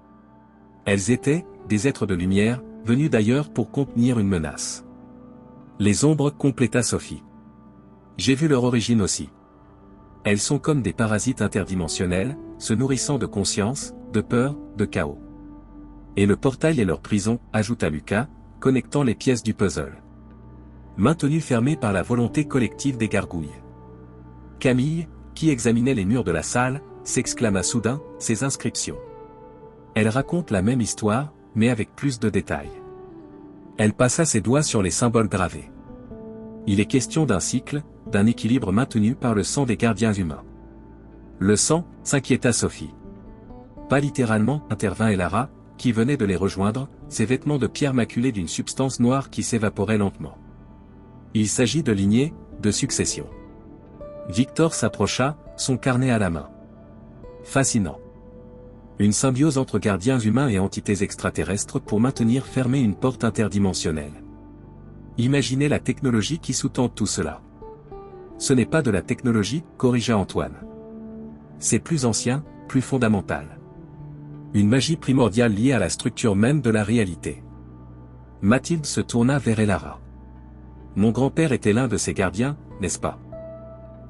Elles étaient, des êtres de lumière, venus d'ailleurs pour contenir une menace. Les ombres, compléta Sophie. J'ai vu leur origine aussi. Elles sont comme des parasites interdimensionnels, se nourrissant de conscience, de peur, de chaos. Et le portail est leur prison, ajouta Lucas, connectant les pièces du puzzle. Maintenu fermé par la volonté collective des gargouilles. Camille, qui examinait les murs de la salle, s'exclama soudain, ces inscriptions. Elles racontent la même histoire, mais avec plus de détails. Elle passa ses doigts sur les symboles gravés. Il est question d'un cycle, d'un équilibre maintenu par le sang des gardiens humains. Le sang, s'inquiéta Sophie. Pas littéralement, intervint Elara, qui venait de les rejoindre, ses vêtements de pierre maculés d'une substance noire qui s'évaporait lentement. Il s'agit de lignée, de succession. Victor s'approcha, son carnet à la main. Fascinant. Une symbiose entre gardiens humains et entités extraterrestres pour maintenir fermée une porte interdimensionnelle. Imaginez la technologie qui sous-tend tout cela. Ce n'est pas de la technologie, corrigea Antoine. C'est plus ancien, plus fondamental. Une magie primordiale liée à la structure même de la réalité. Mathilde se tourna vers Elara. Mon grand-père était l'un de ses gardiens, n'est-ce pas?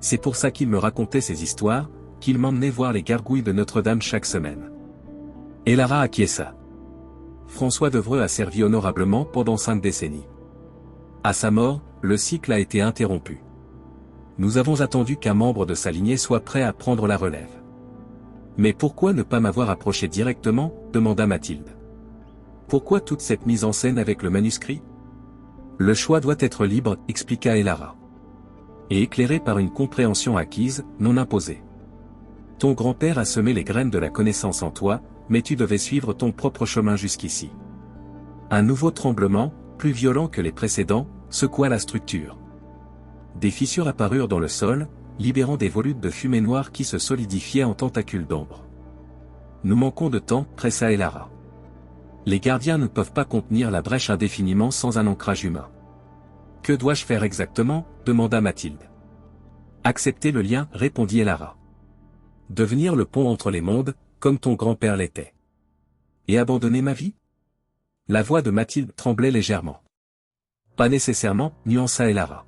C'est pour ça qu'il me racontait ces histoires, qu'il m'emmenait voir les gargouilles de Notre-Dame chaque semaine. Elara acquiesça. François Devreux a servi honorablement pendant 5 décennies. À sa mort, le cycle a été interrompu. Nous avons attendu qu'un membre de sa lignée soit prêt à prendre la relève. Mais pourquoi ne pas m'avoir approché directement, demanda Mathilde. Pourquoi toute cette mise en scène avec le manuscrit? Le choix doit être libre, expliqua Elara. Et éclairé par une compréhension acquise, non imposée. Ton grand-père a semé les graines de la connaissance en toi, mais tu devais suivre ton propre chemin jusqu'ici. Un nouveau tremblement, plus violent que les précédents, secoua la structure. Des fissures apparurent dans le sol, libérant des volutes de fumée noire qui se solidifiaient en tentacules d'ombre. Nous manquons de temps, pressa Elara. Les gardiens ne peuvent pas contenir la brèche indéfiniment sans un ancrage humain. Que dois-je faire exactement? Demanda Mathilde. Accepter le lien, répondit Elara. Devenir le pont entre les mondes, comme ton grand-père l'était. Et abandonner ma vie? La voix de Mathilde tremblait légèrement. Pas nécessairement, nuança Elara.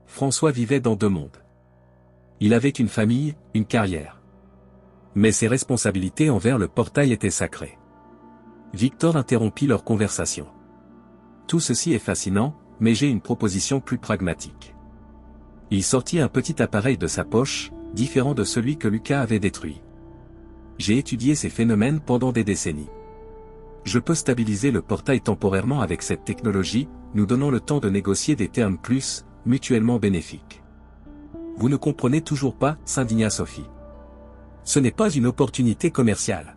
François vivait dans 2 mondes. Il avait une famille, une carrière. Mais ses responsabilités envers le portail étaient sacrées. Victor interrompit leur conversation. Tout ceci est fascinant, mais j'ai une proposition plus pragmatique. Il sortit un petit appareil de sa poche, différent de celui que Lucas avait détruit. J'ai étudié ces phénomènes pendant des décennies. Je peux stabiliser le portail temporairement avec cette technologie, nous donnant le temps de négocier des termes plus, mutuellement bénéfiques. Vous ne comprenez toujours pas, s'indigna Sophie. Ce n'est pas une opportunité commerciale.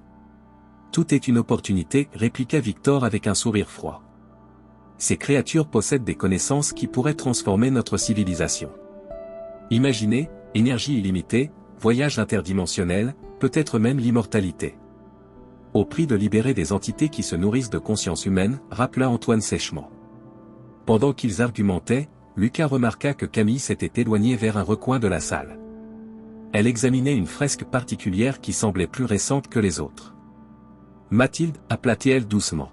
Tout est une opportunité, répliqua Victor avec un sourire froid. Ces créatures possèdent des connaissances qui pourraient transformer notre civilisation. Imaginez, énergie illimitée, voyage interdimensionnel, peut-être même l'immortalité. Au prix de libérer des entités qui se nourrissent de conscience humaine, rappela Antoine sèchement. Pendant qu'ils argumentaient, Lucas remarqua que Camille s'était éloignée vers un recoin de la salle. Elle examinait une fresque particulière qui semblait plus récente que les autres. Mathilde, aplatit-elle doucement.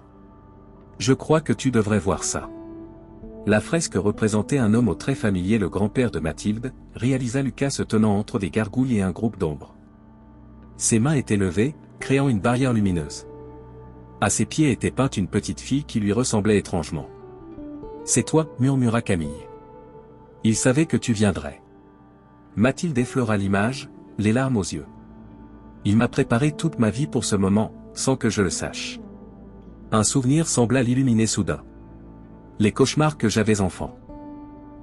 Je crois que tu devrais voir ça. La fresque représentait un homme au trait familier, le grand-père de Mathilde, réalisa Lucas se tenant entre des gargouilles et un groupe d'ombres. Ses mains étaient levées, créant une barrière lumineuse. À ses pieds était peinte une petite fille qui lui ressemblait étrangement. C'est toi, murmura Camille. Il savait que tu viendrais. Mathilde effleura l'image, les larmes aux yeux. Il m'a préparé toute ma vie pour ce moment, sans que je le sache. Un souvenir sembla l'illuminer soudain. Les cauchemars que j'avais enfant.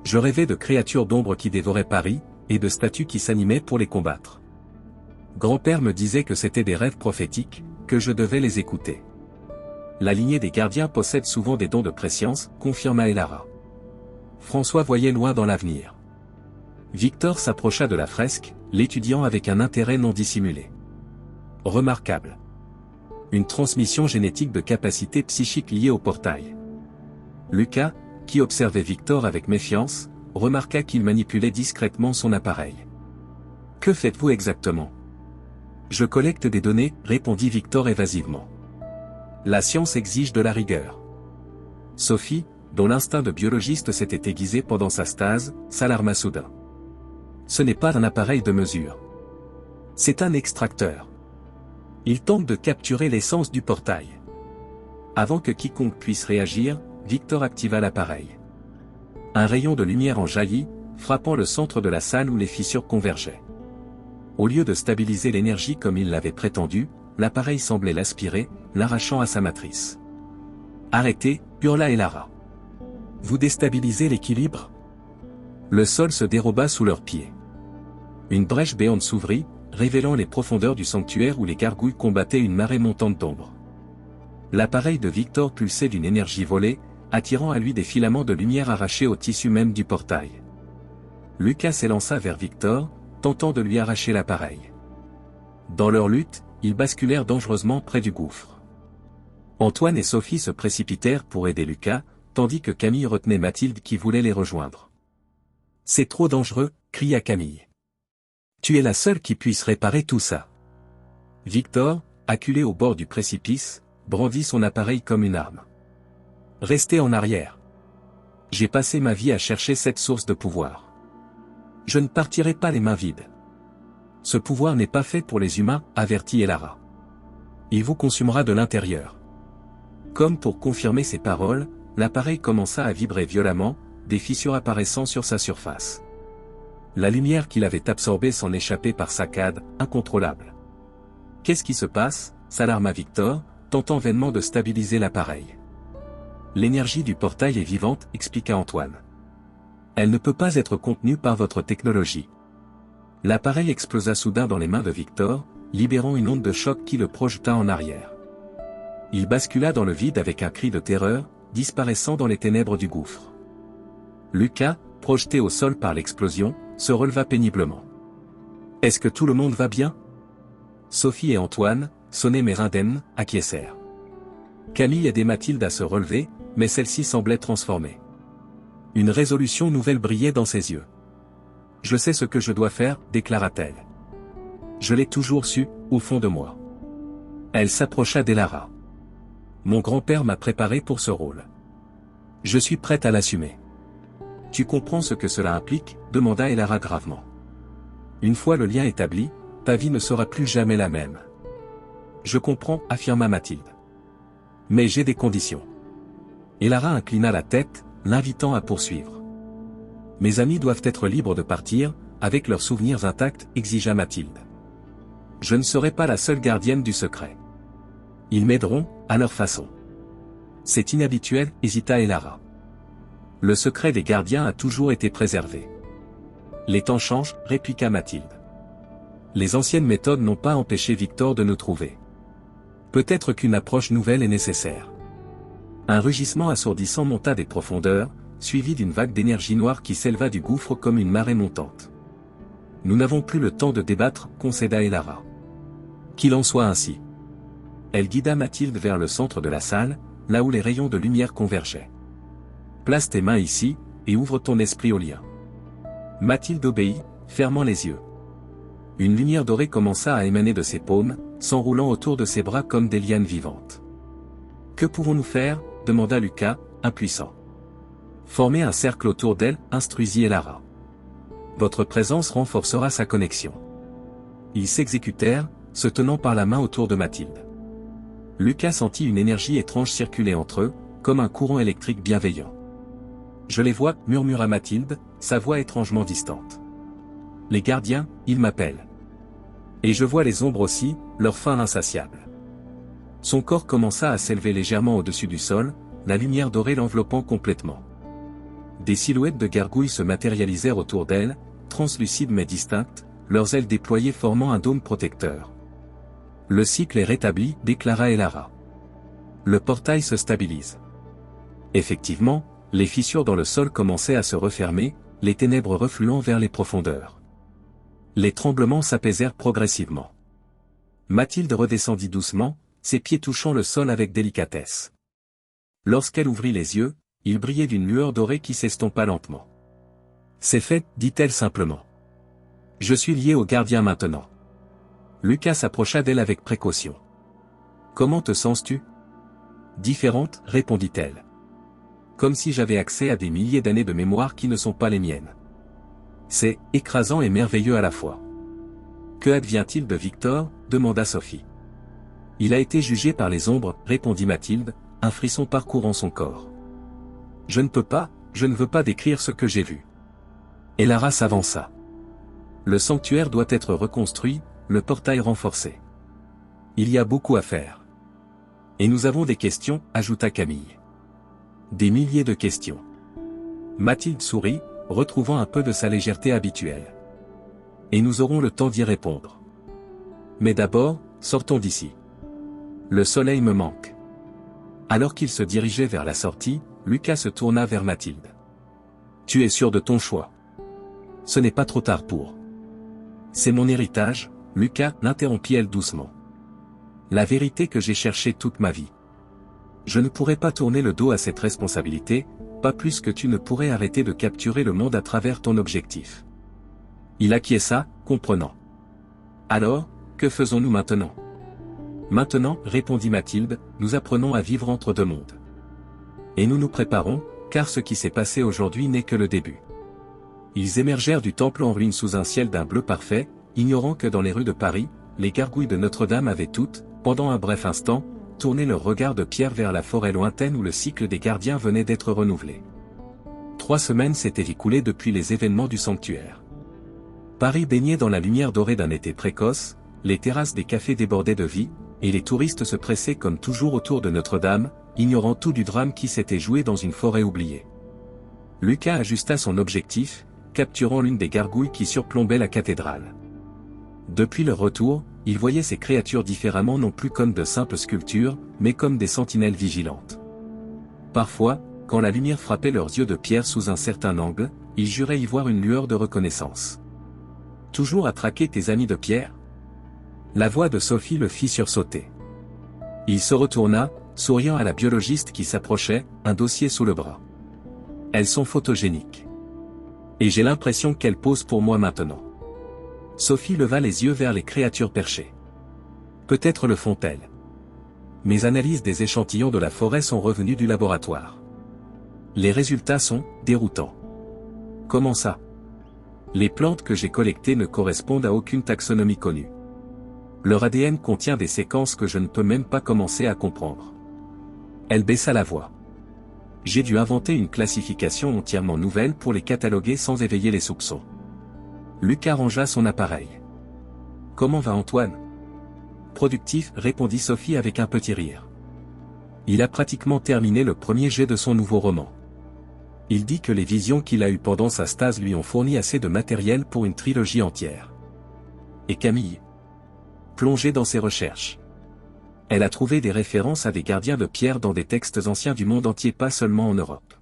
Je rêvais de créatures d'ombre qui dévoraient Paris, et de statues qui s'animaient pour les combattre. Grand-père me disait que c'étaient des rêves prophétiques, que je devais les écouter. La lignée des gardiens possède souvent des dons de prescience, confirma Elara. François voyait loin dans l'avenir. Victor s'approcha de la fresque, l'étudiant avec un intérêt non dissimulé. Remarquable. Une transmission génétique de capacités psychiques liées au portail. Lucas, qui observait Victor avec méfiance, remarqua qu'il manipulait discrètement son appareil. Que faites-vous exactement? Je collecte des données, répondit Victor évasivement. La science exige de la rigueur. Sophie, dont l'instinct de biologiste s'était aiguisé pendant sa stase, s'alarma soudain. Ce n'est pas un appareil de mesure. C'est un extracteur. Il tente de capturer l'essence du portail. Avant que quiconque puisse réagir, Victor activa l'appareil. Un rayon de lumière en jaillit, frappant le centre de la salle où les fissures convergeaient. Au lieu de stabiliser l'énergie comme il l'avait prétendu, l'appareil semblait l'aspirer, l'arrachant à sa matrice. Arrêtez, hurla Elara. Vous déstabilisez l'équilibre? Le sol se déroba sous leurs pieds. Une brèche béante s'ouvrit, révélant les profondeurs du sanctuaire où les gargouilles combattaient une marée montante d'ombre. L'appareil de Victor pulsait d'une énergie volée, attirant à lui des filaments de lumière arrachés au tissu même du portail. Lucas s'élança vers Victor, tentant de lui arracher l'appareil. Dans leur lutte, ils basculèrent dangereusement près du gouffre. Antoine et Sophie se précipitèrent pour aider Lucas, tandis que Camille retenait Mathilde qui voulait les rejoindre. C'est trop dangereux, cria Camille. Tu es la seule qui puisse réparer tout ça. Victor, acculé au bord du précipice, brandit son appareil comme une arme. Restez en arrière. J'ai passé ma vie à chercher cette source de pouvoir. Je ne partirai pas les mains vides. Ce pouvoir n'est pas fait pour les humains, avertit Elara. Il vous consumera de l'intérieur. Comme pour confirmer ses paroles, l'appareil commença à vibrer violemment, des fissures apparaissant sur sa surface. La lumière qu'il avait absorbée s'en échappait par saccades, incontrôlables. Qu'est-ce qui se passe? S'alarma Victor, tentant vainement de stabiliser l'appareil. L'énergie du portail est vivante, expliqua Antoine. Elle ne peut pas être contenue par votre technologie. L'appareil explosa soudain dans les mains de Victor, libérant une onde de choc qui le projeta en arrière. Il bascula dans le vide avec un cri de terreur, disparaissant dans les ténèbres du gouffre. Lucas, projeté au sol par l'explosion, se releva péniblement. « Est-ce que tout le monde va bien ?» Sophie et Antoine, sonnés mais indemnes, acquiescèrent. Camille aidait Mathilde à se relever, mais celle-ci semblait transformée. Une résolution nouvelle brillait dans ses yeux. « Je sais ce que je dois faire, déclara-t-elle. Je l'ai toujours su, au fond de moi. » Elle s'approcha d'Elara. « Mon grand-père m'a préparé pour ce rôle. Je suis prête à l'assumer. » « Tu comprends ce que cela implique ?» demanda Elara gravement. « Une fois le lien établi, ta vie ne sera plus jamais la même. »« Je comprends, » affirma Mathilde. « Mais j'ai des conditions. » Elara inclina la tête, l'invitant à poursuivre. « Mes amis doivent être libres de partir, avec leurs souvenirs intacts, exigea Mathilde. « Je ne serai pas la seule gardienne du secret. Ils m'aideront, à leur façon. » C'est inhabituel, hésita Elara. Le secret des gardiens a toujours été préservé. Les temps changent, répliqua Mathilde. Les anciennes méthodes n'ont pas empêché Victor de nous trouver. Peut-être qu'une approche nouvelle est nécessaire. Un rugissement assourdissant monta des profondeurs, suivi d'une vague d'énergie noire qui s'éleva du gouffre comme une marée montante. Nous n'avons plus le temps de débattre, concéda Elara. Qu'il en soit ainsi. Elle guida Mathilde vers le centre de la salle, là où les rayons de lumière convergeaient. Place tes mains ici, et ouvre ton esprit au lien. Mathilde obéit, fermant les yeux. Une lumière dorée commença à émaner de ses paumes, s'enroulant autour de ses bras comme des lianes vivantes. Que pouvons-nous faire? Demanda Lucas, impuissant. Former un cercle autour d'elle, instruisit Elara. Votre présence renforcera sa connexion. Ils s'exécutèrent, se tenant par la main autour de Mathilde. Lucas sentit une énergie étrange circuler entre eux, comme un courant électrique bienveillant. Je les vois, murmura Mathilde, sa voix étrangement distante. Les gardiens, ils m'appellent. Et je vois les ombres aussi, leur faim insatiable. Son corps commença à s'élever légèrement au-dessus du sol, la lumière dorée l'enveloppant complètement. Des silhouettes de gargouilles se matérialisèrent autour d'elle, translucides mais distinctes, leurs ailes déployées formant un dôme protecteur. Le cycle est rétabli, déclara Elara. Le portail se stabilise. Effectivement, les fissures dans le sol commençaient à se refermer, les ténèbres refluant vers les profondeurs. Les tremblements s'apaisèrent progressivement. Mathilde redescendit doucement, ses pieds touchant le sol avec délicatesse. Lorsqu'elle ouvrit les yeux, ils brillaient d'une lueur dorée qui s'estompa lentement. « C'est fait, dit-elle simplement. Je suis lié au gardien maintenant. » Lucas s'approcha d'elle avec précaution. « Comment te sens-tu » ? Différente, répondit-elle. Comme si j'avais accès à des milliers d'années de mémoire qui ne sont pas les miennes. C'est écrasant et merveilleux à la fois. Que advient-il de Victor? Demanda Sophie. Il a été jugé par les ombres, répondit Mathilde, un frisson parcourant son corps. Je ne veux pas décrire ce que j'ai vu. Elara s'avança. Le sanctuaire doit être reconstruit, le portail renforcé. Il y a beaucoup à faire. Et nous avons des questions, ajouta Camille. Des milliers de questions. Mathilde sourit, retrouvant un peu de sa légèreté habituelle. Et nous aurons le temps d'y répondre. Mais d'abord, sortons d'ici. Le soleil me manque. Alors qu'il se dirigeait vers la sortie, Lucas se tourna vers Mathilde. Tu es sûr de ton choix? Ce n'est pas trop tard pour. C'est mon héritage, Lucas, l'interrompit-elle doucement. La vérité que j'ai cherchée toute ma vie. Je ne pourrais pas tourner le dos à cette responsabilité, pas plus que tu ne pourrais arrêter de capturer le monde à travers ton objectif. Il acquiesça, comprenant. Alors, que faisons-nous maintenant? Maintenant, répondit Mathilde, nous apprenons à vivre entre deux mondes. Et nous nous préparons, car ce qui s'est passé aujourd'hui n'est que le début. Ils émergèrent du temple en ruine sous un ciel d'un bleu parfait, ignorant que dans les rues de Paris, les gargouilles de Notre-Dame avaient toutes, pendant un bref instant, tourné leur regard de pierre vers la forêt lointaine où le cycle des gardiens venait d'être renouvelé. 3 semaines s'étaient écoulées depuis les événements du sanctuaire. Paris baignait dans la lumière dorée d'un été précoce, les terrasses des cafés débordaient de vie, et les touristes se pressaient comme toujours autour de Notre-Dame, ignorant tout du drame qui s'était joué dans une forêt oubliée. Lucas ajusta son objectif, capturant l'une des gargouilles qui surplombait la cathédrale. Depuis leur retour, il voyait ces créatures différemment non plus comme de simples sculptures, mais comme des sentinelles vigilantes. Parfois, quand la lumière frappait leurs yeux de pierre sous un certain angle, il jurait y voir une lueur de reconnaissance. « Toujours à traquer tes amis de pierre ?» La voix de Sophie le fit sursauter. Il se retourna, souriant à la biologiste qui s'approchait, un dossier sous le bras. « Elles sont photogéniques. Et j'ai l'impression qu'elles posent pour moi maintenant. » Sophie leva les yeux vers les créatures perchées. « Peut-être le font-elles. Mes analyses des échantillons de la forêt sont revenues du laboratoire. Les résultats sont déroutants. » « Comment ça ? Les plantes que j'ai collectées ne correspondent à aucune taxonomie connue. Leur ADN contient des séquences que je ne peux même pas commencer à comprendre. » Elle baissa la voix. « J'ai dû inventer une classification entièrement nouvelle pour les cataloguer sans éveiller les soupçons. » Lucas rangea son appareil. « Comment va Antoine ? » « Productif, répondit Sophie avec un petit rire. Il a pratiquement terminé le premier jet de son nouveau roman. Il dit que les visions qu'il a eues pendant sa stase lui ont fourni assez de matériel pour une trilogie entière. Et Camille ? Plongée dans ses recherches. Elle a trouvé des références à des gardiens de pierre dans des textes anciens du monde entier, pas seulement en Europe.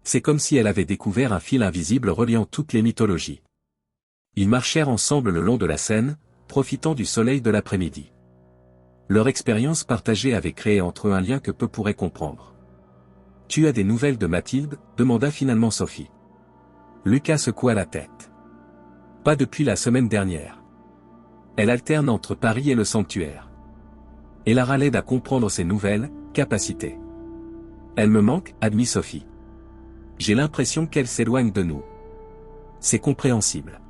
C'est comme si elle avait découvert un fil invisible reliant toutes les mythologies. Ils marchèrent ensemble le long de la Seine, profitant du soleil de l'après-midi. Leur expérience partagée avait créé entre eux un lien que peu pourraient comprendre. « Tu as des nouvelles de Mathilde ? Demanda finalement Sophie. Lucas secoua la tête. « Pas depuis la semaine dernière. Elle alterne entre Paris et le sanctuaire. Et la râle aide à comprendre ses nouvelles capacités. Elle me manque, admit Sophie. J'ai l'impression qu'elle s'éloigne de nous. C'est compréhensible.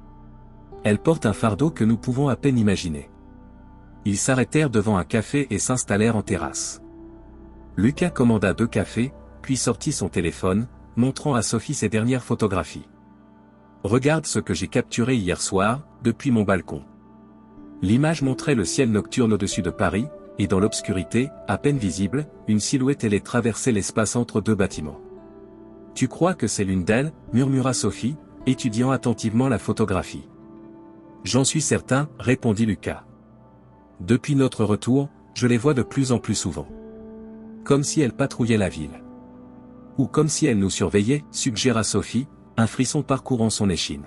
Elle porte un fardeau que nous pouvons à peine imaginer. » Ils s'arrêtèrent devant un café et s'installèrent en terrasse. Lucas commanda 2 cafés, puis sortit son téléphone, montrant à Sophie ses dernières photographies. « Regarde ce que j'ai capturé hier soir, depuis mon balcon. » L'image montrait le ciel nocturne au-dessus de Paris, et dans l'obscurité, à peine visible, une silhouette ailée traversait l'espace entre 2 bâtiments. « Tu crois que c'est l'une d'elles ?» murmura Sophie, étudiant attentivement la photographie. « J'en suis certain, répondit Lucas. Depuis notre retour, je les vois de plus en plus souvent. Comme si elles patrouillaient la ville. Ou comme si elles nous surveillaient, suggéra Sophie, un frisson parcourant son échine.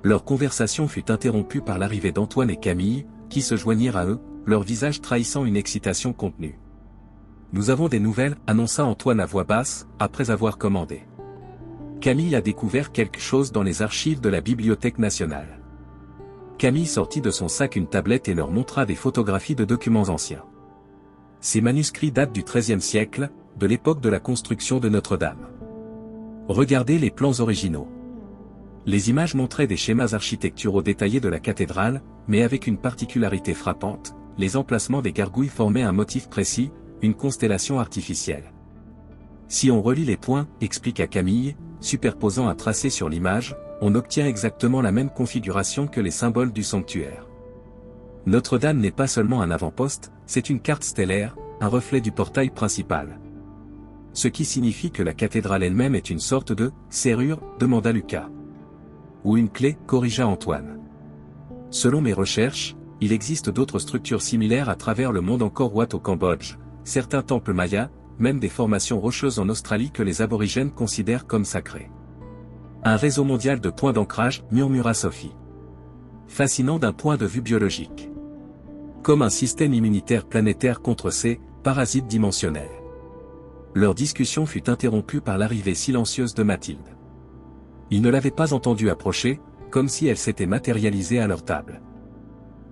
Leur conversation fut interrompue par l'arrivée d'Antoine et Camille, qui se joignirent à eux, leur visage trahissant une excitation contenue. « Nous avons des nouvelles, annonça Antoine à voix basse, après avoir commandé. Camille a découvert quelque chose dans les archives de la Bibliothèque nationale. » Camille sortit de son sac une tablette et leur montra des photographies de documents anciens. Ces manuscrits datent du XIIIe siècle, de l'époque de la construction de Notre-Dame. Regardez les plans originaux. Les images montraient des schémas architecturaux détaillés de la cathédrale, mais avec une particularité frappante, les emplacements des gargouilles formaient un motif précis, une constellation artificielle. Si on relie les points, expliqua Camille, superposant un tracé sur l'image, on obtient exactement la même configuration que les symboles du sanctuaire. Notre-Dame n'est pas seulement un avant-poste, c'est une carte stellaire, un reflet du portail principal. Ce qui signifie que la cathédrale elle-même est une sorte de « serrure » demanda Lucas. Ou une clé, corrigea Antoine. Selon mes recherches, il existe d'autres structures similaires à travers le monde, encore Wat au Cambodge, certains temples mayas, même des formations rocheuses en Australie que les aborigènes considèrent comme sacrées. Un réseau mondial de points d'ancrage, murmura Sophie. Fascinant d'un point de vue biologique. Comme un système immunitaire planétaire contre ces parasites dimensionnels. Leur discussion fut interrompue par l'arrivée silencieuse de Mathilde. Ils ne l'avaient pas entendue approcher, comme si elle s'était matérialisée à leur table.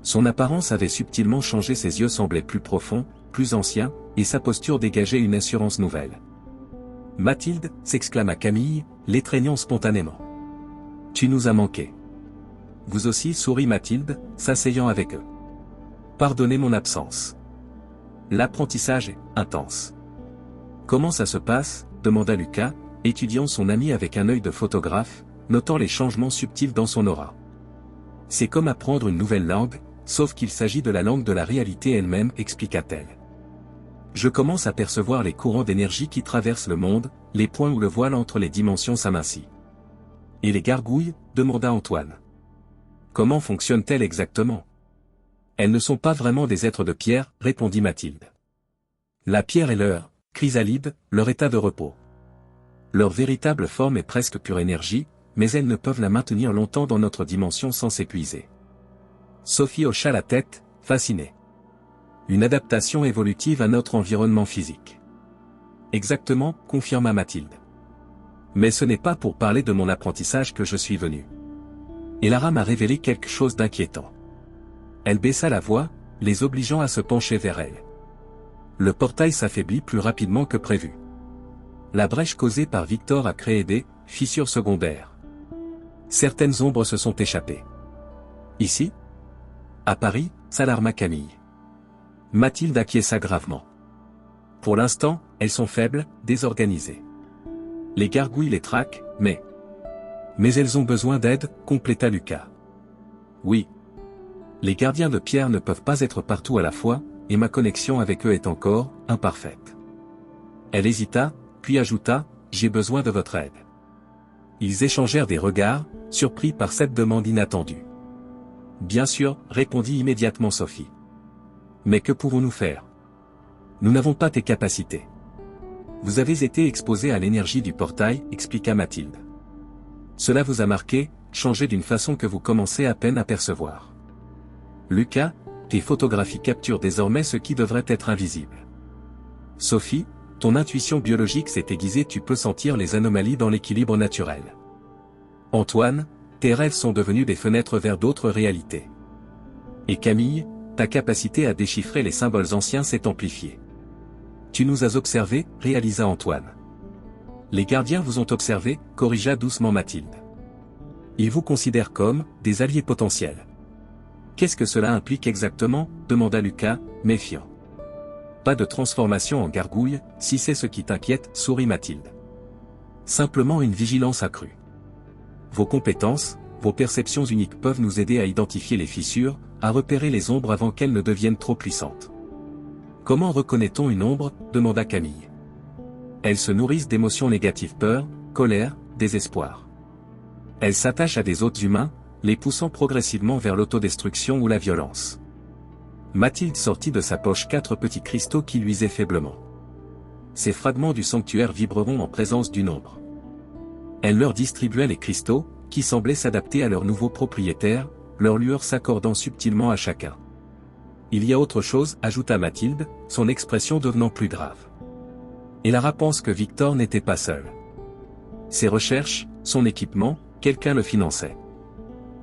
Son apparence avait subtilement changé, ses yeux semblaient plus profonds, plus anciens, et sa posture dégageait une assurance nouvelle. « Mathilde » s'exclama Camille, l'étreignant spontanément. « Tu nous as manqué. » Vous aussi, sourit Mathilde, s'asseyant avec eux. « Pardonnez mon absence. L'apprentissage est intense. » « Comment ça se passe ?» demanda Lucas, étudiant son ami avec un œil de photographe, notant les changements subtils dans son aura. « C'est comme apprendre une nouvelle langue, sauf qu'il s'agit de la langue de la réalité elle-même, expliqua-t-elle. Je commence à percevoir les courants d'énergie qui traversent le monde, les points où le voile entre les dimensions s'amincit. »« Et les gargouilles ?» demanda Antoine. « Comment fonctionnent-elles exactement ?»« Elles ne sont pas vraiment des êtres de pierre, répondit Mathilde. La pierre est leur chrysalide, leur état de repos. Leur véritable forme est presque pure énergie, mais elles ne peuvent la maintenir longtemps dans notre dimension sans s'épuiser. » Sophie hocha la tête, fascinée. Une adaptation évolutive à notre environnement physique. Exactement, confirma Mathilde. Mais ce n'est pas pour parler de mon apprentissage que je suis venu. Et Lara m'a révélé quelque chose d'inquiétant. Elle baissa la voix, les obligeant à se pencher vers elle. Le portail s'affaiblit plus rapidement que prévu. La brèche causée par Victor a créé des fissures secondaires. Certaines ombres se sont échappées. Ici ? À Paris, s'alarma Camille. Mathilde acquiesça gravement. Pour l'instant, elles sont faibles, désorganisées. Les gargouilles les traquent, mais elles ont besoin d'aide, compléta Lucas. Oui. Les gardiens de pierre ne peuvent pas être partout à la fois, et ma connexion avec eux est encore imparfaite. Elle hésita, puis ajouta, j'ai besoin de votre aide. Ils échangèrent des regards, surpris par cette demande inattendue. Bien sûr, répondit immédiatement Sophie. Mais que pouvons-nous faire? Nous n'avons pas tes capacités. Vous avez été exposé à l'énergie du portail, expliqua Mathilde. Cela vous a marqué, changé d'une façon que vous commencez à peine à percevoir. Lucas, tes photographies capturent désormais ce qui devrait être invisible. Sophie, ton intuition biologique s'est aiguisée, tu peux sentir les anomalies dans l'équilibre naturel. Antoine, tes rêves sont devenus des fenêtres vers d'autres réalités. Et Camille, ta capacité à déchiffrer les symboles anciens s'est amplifiée. Tu nous as observés, réalisa Antoine. Les gardiens vous ont observé, corrigea doucement Mathilde. Ils vous considèrent comme des alliés potentiels. Qu'est-ce que cela implique exactement, demanda Lucas, méfiant. Pas de transformation en gargouille, si c'est ce qui t'inquiète, sourit Mathilde. Simplement une vigilance accrue. Vos compétences, vos perceptions uniques peuvent nous aider à identifier les fissures, à repérer les ombres avant qu'elles ne deviennent trop puissantes. Comment reconnaît-on une ombre, demanda Camille. Elles se nourrissent d'émotions négatives, peur, colère, désespoir. Elles s'attachent à des hôtes humains, les poussant progressivement vers l'autodestruction ou la violence. Mathilde sortit de sa poche 4 petits cristaux qui luisaient faiblement. Ces fragments du sanctuaire vibreront en présence d'une ombre. Elle leur distribuait les cristaux, qui semblaient s'adapter à leur nouveau propriétaire, leur lueur s'accordant subtilement à chacun. Il y a autre chose, ajouta Mathilde, son expression devenant plus grave. Et Lara pense que Victor n'était pas seul. Ses recherches, son équipement, quelqu'un le finançait.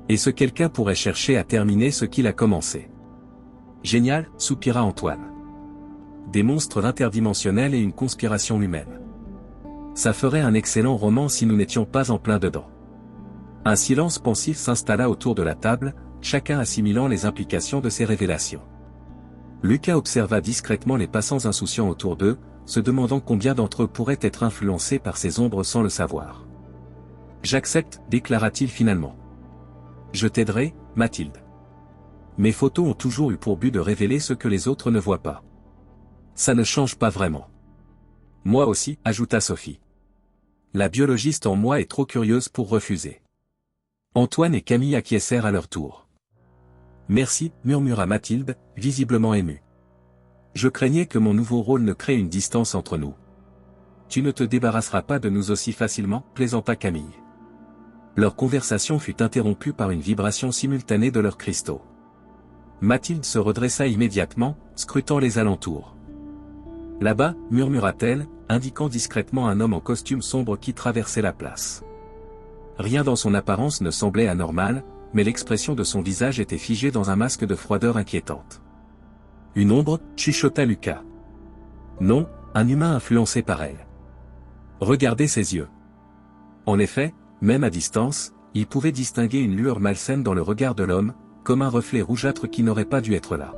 Et ce quelqu'un pourrait chercher à terminer ce qu'il a commencé. Génial, soupira Antoine. Des monstres interdimensionnels et une conspiration humaine. Ça ferait un excellent roman si nous n'étions pas en plein dedans. Un silence pensif s'installa autour de la table, chacun assimilant les implications de ces révélations. Lucas observa discrètement les passants insouciants autour d'eux, se demandant combien d'entre eux pourraient être influencés par ces ombres sans le savoir. « J'accepte, déclara-t-il finalement. Je t'aiderai, Mathilde. Mes photos ont toujours eu pour but de révéler ce que les autres ne voient pas. Ça ne change pas vraiment. Moi aussi, ajouta Sophie. La biologiste en moi est trop curieuse pour refuser. Antoine et Camille acquiescèrent à leur tour. Merci, murmura Mathilde, visiblement émue. Je craignais que mon nouveau rôle ne crée une distance entre nous. Tu ne te débarrasseras pas de nous aussi facilement, plaisanta Camille. Leur conversation fut interrompue par une vibration simultanée de leurs cristaux. Mathilde se redressa immédiatement, scrutant les alentours. Là-bas, murmura-t-elle, indiquant discrètement un homme en costume sombre qui traversait la place. Rien dans son apparence ne semblait anormal, mais l'expression de son visage était figée dans un masque de froideur inquiétante. Une ombre, chuchota Lucas. Non, un humain influencé par elle. Regardez ses yeux. En effet, même à distance, il pouvait distinguer une lueur malsaine dans le regard de l'homme, comme un reflet rougeâtre qui n'aurait pas dû être là.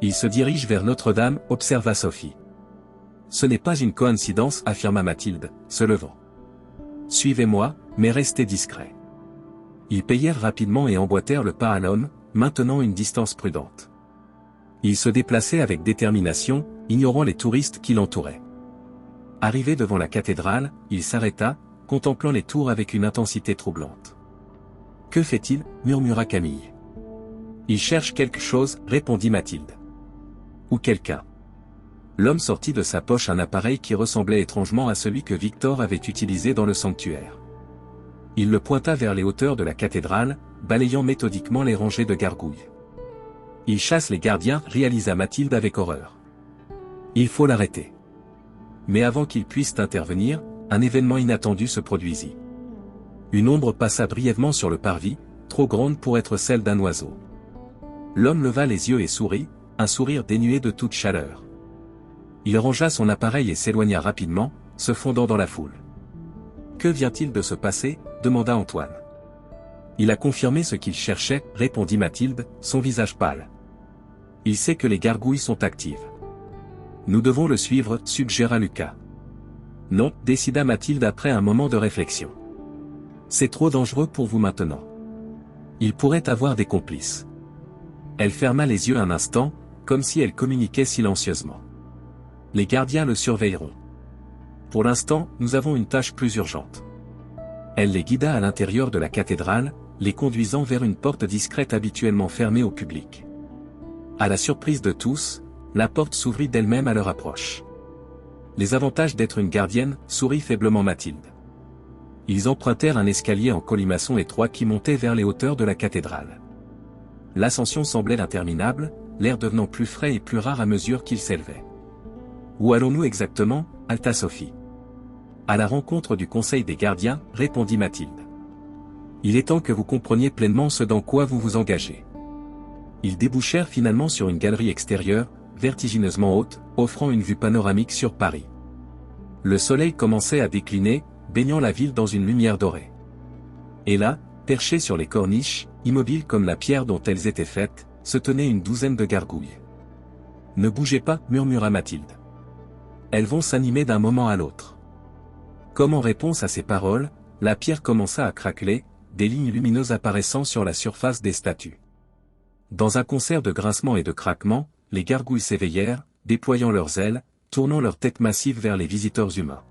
Il se dirige vers Notre-Dame, observa Sophie. Ce n'est pas une coïncidence, affirma Mathilde, se levant. Suivez-moi, mais restez discret. Ils payèrent rapidement et emboîtèrent le pas à l'homme, maintenant une distance prudente. Il se déplaçait avec détermination, ignorant les touristes qui l'entouraient. Arrivé devant la cathédrale, il s'arrêta, contemplant les tours avec une intensité troublante. « Que fait-il » murmura Camille. « Il cherche quelque chose » répondit Mathilde. « Ou quelqu'un. » L'homme sortit de sa poche un appareil qui ressemblait étrangement à celui que Victor avait utilisé dans le sanctuaire. Il le pointa vers les hauteurs de la cathédrale, balayant méthodiquement les rangées de gargouilles. « Il chasse les gardiens » réalisa Mathilde avec horreur. « Il faut l'arrêter. » Mais avant qu'il puisse intervenir, un événement inattendu se produisit. Une ombre passa brièvement sur le parvis, trop grande pour être celle d'un oiseau. L'homme leva les yeux et sourit, un sourire dénué de toute chaleur. Il rangea son appareil et s'éloigna rapidement, se fondant dans la foule. « Que vient-il de se passer » demanda Antoine. « Il a confirmé ce qu'il cherchait » répondit Mathilde, son visage pâle. « Il sait que les gargouilles sont actives. » « Nous devons le suivre » suggéra Lucas. « Non » décida Mathilde après un moment de réflexion. « C'est trop dangereux pour vous maintenant. Il pourrait avoir des complices. » Elle ferma les yeux un instant, comme si elle communiquait silencieusement. « Les gardiens le surveilleront. Pour l'instant, nous avons une tâche plus urgente. » Elle les guida à l'intérieur de la cathédrale, les conduisant vers une porte discrète habituellement fermée au public. À la surprise de tous, la porte s'ouvrit d'elle-même à leur approche. Les avantages d'être une gardienne, sourit faiblement Mathilde. Ils empruntèrent un escalier en colimaçon étroit qui montait vers les hauteurs de la cathédrale. L'ascension semblait interminable, l'air devenant plus frais et plus rare à mesure qu'ils s'élevaient. Où allons-nous exactement, halta Sophie. À la rencontre du Conseil des gardiens, répondit Mathilde. Il est temps que vous compreniez pleinement ce dans quoi vous vous engagez. Ils débouchèrent finalement sur une galerie extérieure, vertigineusement haute, offrant une vue panoramique sur Paris. Le soleil commençait à décliner, baignant la ville dans une lumière dorée. Et là, perchées sur les corniches, immobiles comme la pierre dont elles étaient faites, se tenaient une douzaine de gargouilles. « Ne bougez pas » murmura Mathilde. « Elles vont s'animer d'un moment à l'autre. » Comme en réponse à ces paroles, la pierre commença à craqueler, des lignes lumineuses apparaissant sur la surface des statues. Dans un concert de grincements et de craquements, les gargouilles s'éveillèrent, déployant leurs ailes, tournant leur tête massive vers les visiteurs humains.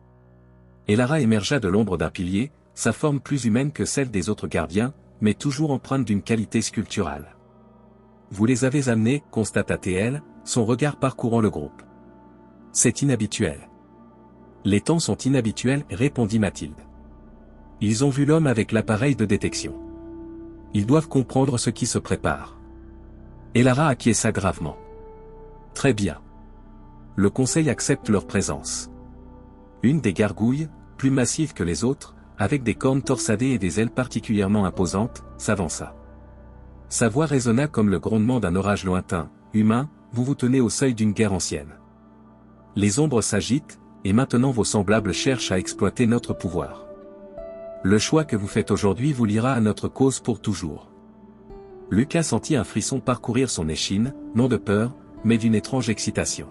Elara émergea de l'ombre d'un pilier, sa forme plus humaine que celle des autres gardiens, mais toujours empreinte d'une qualité sculpturale. « Vous les avez amenés » constata-t-elle, son regard parcourant le groupe. « C'est inhabituel. »« Les temps sont inhabituels » répondit Mathilde. « Ils ont vu l'homme avec l'appareil de détection. Ils doivent comprendre ce qui se prépare. » Elara acquiesça gravement. Très bien. Le conseil accepte leur présence. Une des gargouilles, plus massive que les autres, avec des cornes torsadées et des ailes particulièrement imposantes, s'avança. Sa voix résonna comme le grondement d'un orage lointain. « Humains, vous vous tenez au seuil d'une guerre ancienne. Les ombres s'agitent, et maintenant vos semblables cherchent à exploiter notre pouvoir. Le choix que vous faites aujourd'hui vous liera à notre cause pour toujours. » Lucas sentit un frisson parcourir son échine, non de peur, mais d'une étrange excitation.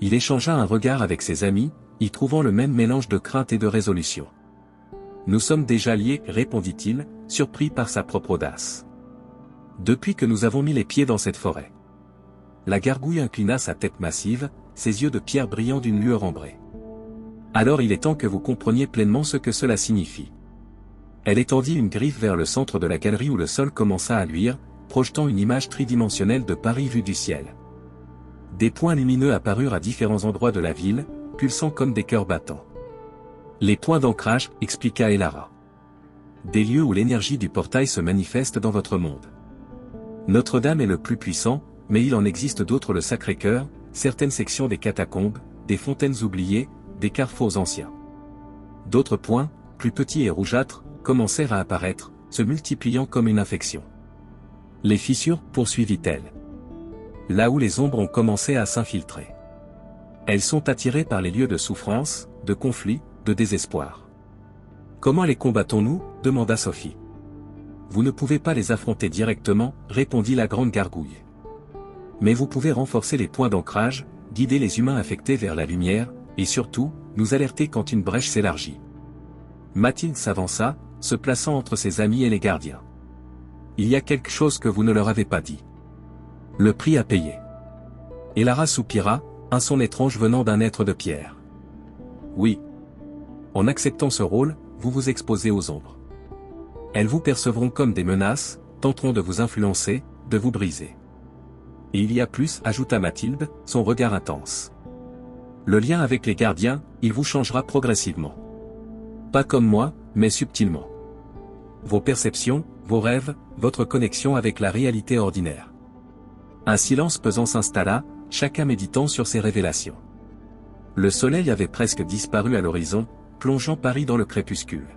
Il échangea un regard avec ses amis, y trouvant le même mélange de crainte et de résolution. « Nous sommes déjà liés » répondit-il, surpris par sa propre audace. « Depuis que nous avons mis les pieds dans cette forêt. » La gargouille inclina sa tête massive, ses yeux de pierre brillant d'une lueur ambrée. « Alors il est temps que vous compreniez pleinement ce que cela signifie. » Elle étendit une griffe vers le centre de la galerie où le sol commença à luire, projetant une image tridimensionnelle de Paris vue du ciel. Des points lumineux apparurent à différents endroits de la ville, pulsant comme des cœurs battants. Les points d'ancrage, expliqua Elara. Des lieux où l'énergie du portail se manifeste dans votre monde. Notre-Dame est le plus puissant, mais il en existe d'autres, le Sacré-Cœur, certaines sections des catacombes, des fontaines oubliées, des carrefours anciens. D'autres points, plus petits et rougeâtres, commencèrent à apparaître, se multipliant comme une infection. Les fissures, poursuivit-elle. Là où les ombres ont commencé à s'infiltrer. Elles sont attirées par les lieux de souffrance, de conflit, de désespoir. Comment les combattons-nous ? Demanda Sophie. Vous ne pouvez pas les affronter directement, répondit la grande gargouille. Mais vous pouvez renforcer les points d'ancrage, guider les humains affectés vers la lumière, et surtout, nous alerter quand une brèche s'élargit. Mathilde s'avança, se plaçant entre ses amis et les gardiens. Il y a quelque chose que vous ne leur avez pas dit. Le prix à payer. Et Lara soupira, un son étrange venant d'un être de pierre. Oui. En acceptant ce rôle, vous vous exposez aux ombres. Elles vous percevront comme des menaces, tenteront de vous influencer, de vous briser. Et il y a plus, ajouta Mathilde, son regard intense. Le lien avec les gardiens, il vous changera progressivement. Pas comme moi, mais subtilement. Vos perceptions, vos rêves, votre connexion avec la réalité ordinaire. Un silence pesant s'installa, chacun méditant sur ses révélations. Le soleil avait presque disparu à l'horizon, plongeant Paris dans le crépuscule.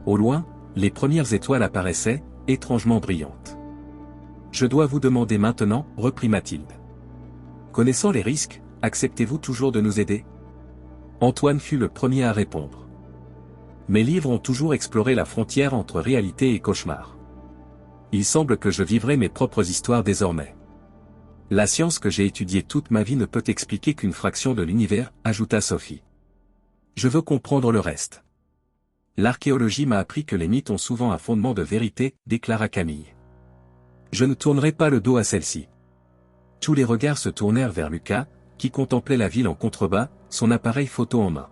Au loin, les premières étoiles apparaissaient, étrangement brillantes. Je dois vous demander maintenant, reprit Mathilde. Connaissant les risques, acceptez-vous toujours de nous aider ? Antoine fut le premier à répondre. Mes livres ont toujours exploré la frontière entre réalité et cauchemar. Il semble que je vivrai mes propres histoires désormais. La science que j'ai étudiée toute ma vie ne peut expliquer qu'une fraction de l'univers, ajouta Sophie. Je veux comprendre le reste. L'archéologie m'a appris que les mythes ont souvent un fondement de vérité, déclara Camille. Je ne tournerai pas le dos à celle-ci. Tous les regards se tournèrent vers Lucas, qui contemplait la ville en contrebas, son appareil photo en main.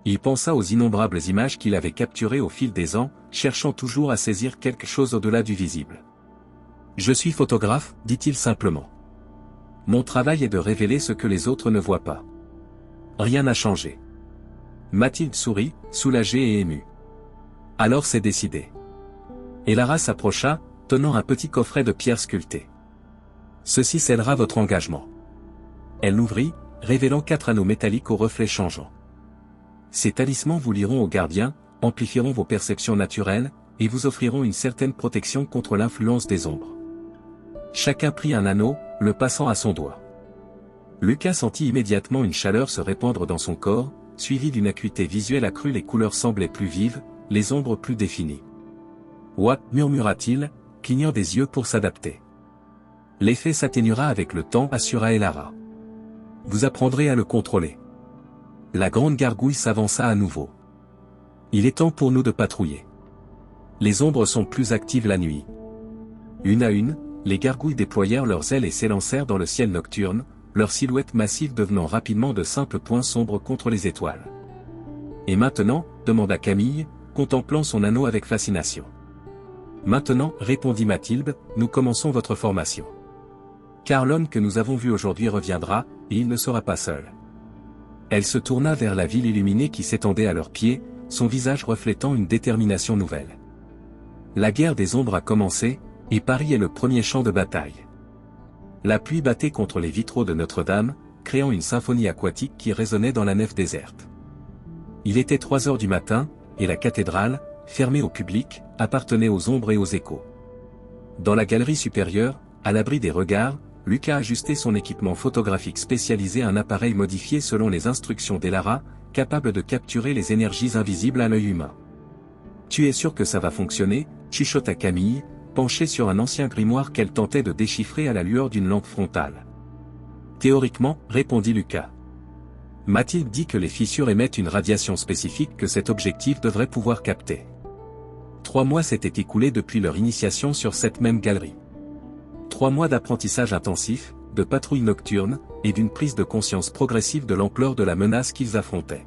Il pensa aux innombrables images qu'il avait capturées au fil des ans, cherchant toujours à saisir quelque chose au-delà du visible. Je suis photographe, dit-il simplement. Mon travail est de révéler ce que les autres ne voient pas. Rien n'a changé. Mathilde sourit, soulagée et émue. Alors c'est décidé. Et Lara s'approcha, tenant un petit coffret de pierres sculptées. Ceci scellera votre engagement. Elle l'ouvrit, révélant 4 anneaux métalliques aux reflets changeants. Ces talismans vous lieront aux gardiens, amplifieront vos perceptions naturelles, et vous offriront une certaine protection contre l'influence des ombres. Chacun prit un anneau, le passant à son doigt. Lucas sentit immédiatement une chaleur se répandre dans son corps, suivie d'une acuité visuelle accrue. Les couleurs semblaient plus vives, les ombres plus définies. « Ouah » murmura-t-il, clignant des yeux pour s'adapter. « L'effet s'atténuera avec le temps » assura Elara. « Vous apprendrez à le contrôler. » La grande gargouille s'avança à nouveau. « Il est temps pour nous de patrouiller. Les ombres sont plus actives la nuit. » Une à une, les gargouilles déployèrent leurs ailes et s'élancèrent dans le ciel nocturne, leurs silhouettes massives devenant rapidement de simples points sombres contre les étoiles. « Et maintenant » demanda Camille, contemplant son anneau avec fascination. « Maintenant, répondit Mathilde, nous commençons votre formation. Car l'homme que nous avons vu aujourd'hui reviendra, et il ne sera pas seul. » Elle se tourna vers la ville illuminée qui s'étendait à leurs pieds, son visage reflétant une détermination nouvelle. La guerre des ombres a commencé, et Paris est le premier champ de bataille. La pluie battait contre les vitraux de Notre-Dame, créant une symphonie aquatique qui résonnait dans la nef déserte. Il était 3 heures du matin, et la cathédrale, fermée au public, appartenait aux ombres et aux échos. Dans la galerie supérieure, à l'abri des regards, Lucas ajustait son équipement photographique spécialisé à un appareil modifié selon les instructions d'Elara, capable de capturer les énergies invisibles à l'œil humain. « Tu es sûr que ça va fonctionner ?» chuchota Camille, penchée sur un ancien grimoire qu'elle tentait de déchiffrer à la lueur d'une lampe frontale. « Théoriquement, répondit Lucas. Mathilde dit que les fissures émettent une radiation spécifique que cet objectif devrait pouvoir capter. 3 mois s'étaient écoulés depuis leur initiation sur cette même galerie. 3 mois d'apprentissage intensif, de patrouille nocturne, et d'une prise de conscience progressive de l'ampleur de la menace qu'ils affrontaient.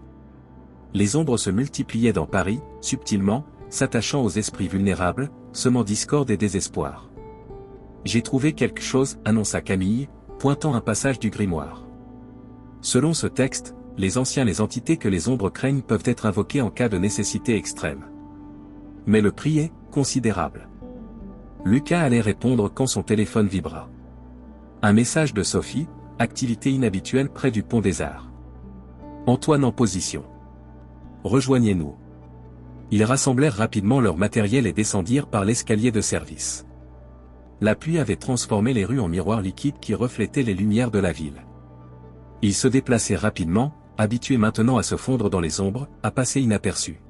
Les ombres se multipliaient dans Paris, subtilement, s'attachant aux esprits vulnérables, semant discorde et désespoir. « J'ai trouvé quelque chose » annonça Camille, pointant un passage du grimoire. Selon ce texte, les anciens les entités que les ombres craignent peuvent être invoquées en cas de nécessité extrême. Mais le prix est considérable. Lucas allait répondre quand son téléphone vibra. Un message de Sophie, activité inhabituelle près du pont des Arts. Antoine en position. Rejoignez-nous. Ils rassemblèrent rapidement leur matériel et descendirent par l'escalier de service. La pluie avait transformé les rues en miroirs liquides qui reflétaient les lumières de la ville. Ils se déplaçaient rapidement, habitués maintenant à se fondre dans les ombres, à passer inaperçus.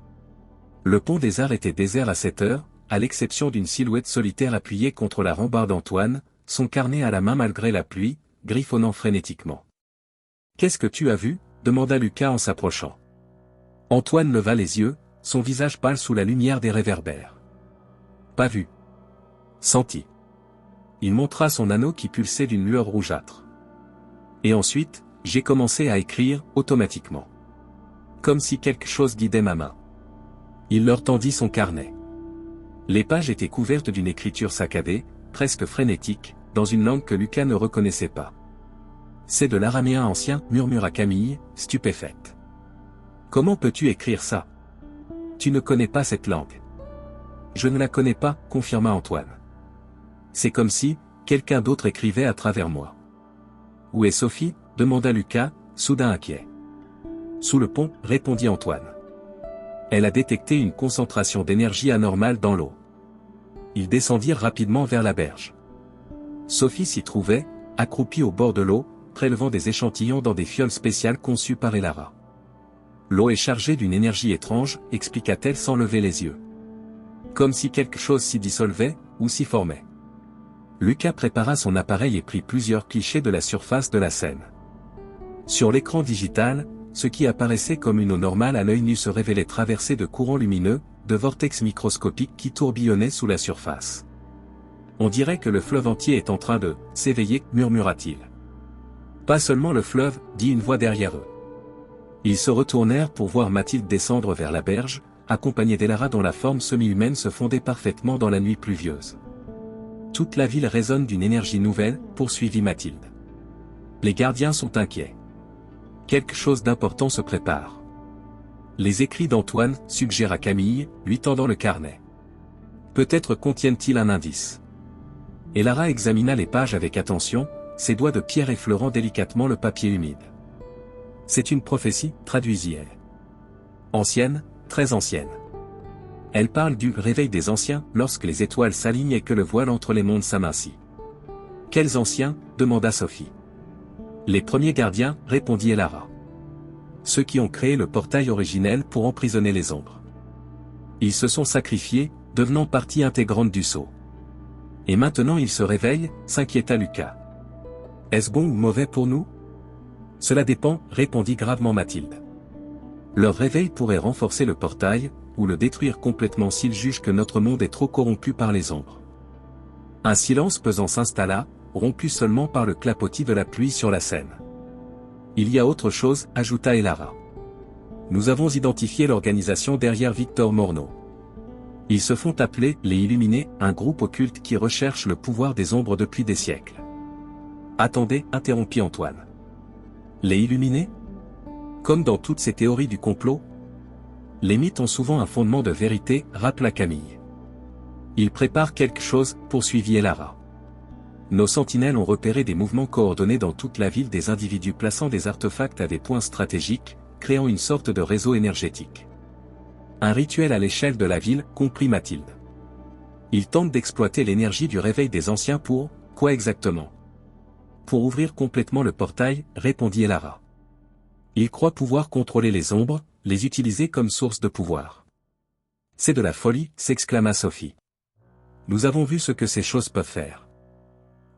Le pont des Arts était désert à cette heure, à l'exception d'une silhouette solitaire appuyée contre la rambarde d'Antoine, son carnet à la main malgré la pluie, griffonnant frénétiquement. « Qu'est-ce que tu as vu ?» demanda Lucas en s'approchant. Antoine leva les yeux, son visage pâle sous la lumière des réverbères. « Pas vu. Senti. » Il montra son anneau qui pulsait d'une lueur rougeâtre. Et ensuite, j'ai commencé à écrire, automatiquement. Comme si quelque chose guidait ma main. Il leur tendit son carnet. Les pages étaient couvertes d'une écriture saccadée, presque frénétique, dans une langue que Lucas ne reconnaissait pas. « C'est de l'araméen ancien, » murmura Camille, stupéfaite. « Comment peux-tu écrire ça? Tu ne connais pas cette langue. »« Je ne la connais pas, » confirma Antoine. « C'est comme si, quelqu'un d'autre écrivait à travers moi. »« Où est Sophie ?» demanda Lucas, soudain inquiet. « Sous le pont, » répondit Antoine. Elle a détecté une concentration d'énergie anormale dans l'eau. Ils descendirent rapidement vers la berge. Sophie s'y trouvait, accroupie au bord de l'eau, prélevant des échantillons dans des fioles spéciales conçues par Elara. L'eau est chargée d'une énergie étrange, expliqua-t-elle sans lever les yeux. Comme si quelque chose s'y dissolvait, ou s'y formait. Lucas prépara son appareil et prit plusieurs clichés de la surface de la Seine. Sur l'écran digital, ce qui apparaissait comme une eau normale à l'œil nu se révélait traversé de courants lumineux, de vortex microscopiques qui tourbillonnaient sous la surface. On dirait que le fleuve entier est en train de s'éveiller, murmura-t-il. Pas seulement le fleuve, dit une voix derrière eux. Ils se retournèrent pour voir Mathilde descendre vers la berge, accompagnée d'Elara dont la forme semi-humaine se fondait parfaitement dans la nuit pluvieuse. Toute la ville résonne d'une énergie nouvelle, poursuivit Mathilde. Les gardiens sont inquiets. Quelque chose d'important se prépare. Les écrits d'Antoine, suggéra Camille, lui tendant le carnet. Peut-être contiennent-ils un indice. Elara examina les pages avec attention, ses doigts de pierre effleurant délicatement le papier humide. C'est une prophétie, traduisit-elle. Ancienne, très ancienne. Elle parle du réveil des anciens, lorsque les étoiles s'alignent et que le voile entre les mondes s'amincit. Quels anciens? Demanda Sophie. Les premiers gardiens, répondit Elara. Ceux qui ont créé le portail originel pour emprisonner les ombres. Ils se sont sacrifiés, devenant partie intégrante du sceau. Et maintenant ils se réveillent, s'inquiéta Lucas. Est-ce bon ou mauvais pour nous? Cela dépend, répondit gravement Mathilde. Leur réveil pourrait renforcer le portail, ou le détruire complètement s'ils jugent que notre monde est trop corrompu par les ombres. Un silence pesant s'installa, rompu seulement par le clapotis de la pluie sur la Seine. Il y a autre chose, ajouta Elara. Nous avons identifié l'organisation derrière Victor Morneau. Ils se font appeler les Illuminés, un groupe occulte qui recherche le pouvoir des ombres depuis des siècles. Attendez, interrompit Antoine. Les Illuminés? Comme dans toutes ces théories du complot? Les mythes ont souvent un fondement de vérité, rappela Camille. Ils préparent quelque chose, poursuivit Elara. Nos sentinelles ont repéré des mouvements coordonnés dans toute la ville des individus plaçant des artefacts à des points stratégiques, créant une sorte de réseau énergétique. Un rituel à l'échelle de la ville, comprit Mathilde. Ils tentent d'exploiter l'énergie du réveil des anciens pour, quoi exactement? Pour ouvrir complètement le portail, répondit Elara. Ils croient pouvoir contrôler les ombres, les utiliser comme source de pouvoir. C'est de la folie, s'exclama Sophie. Nous avons vu ce que ces choses peuvent faire.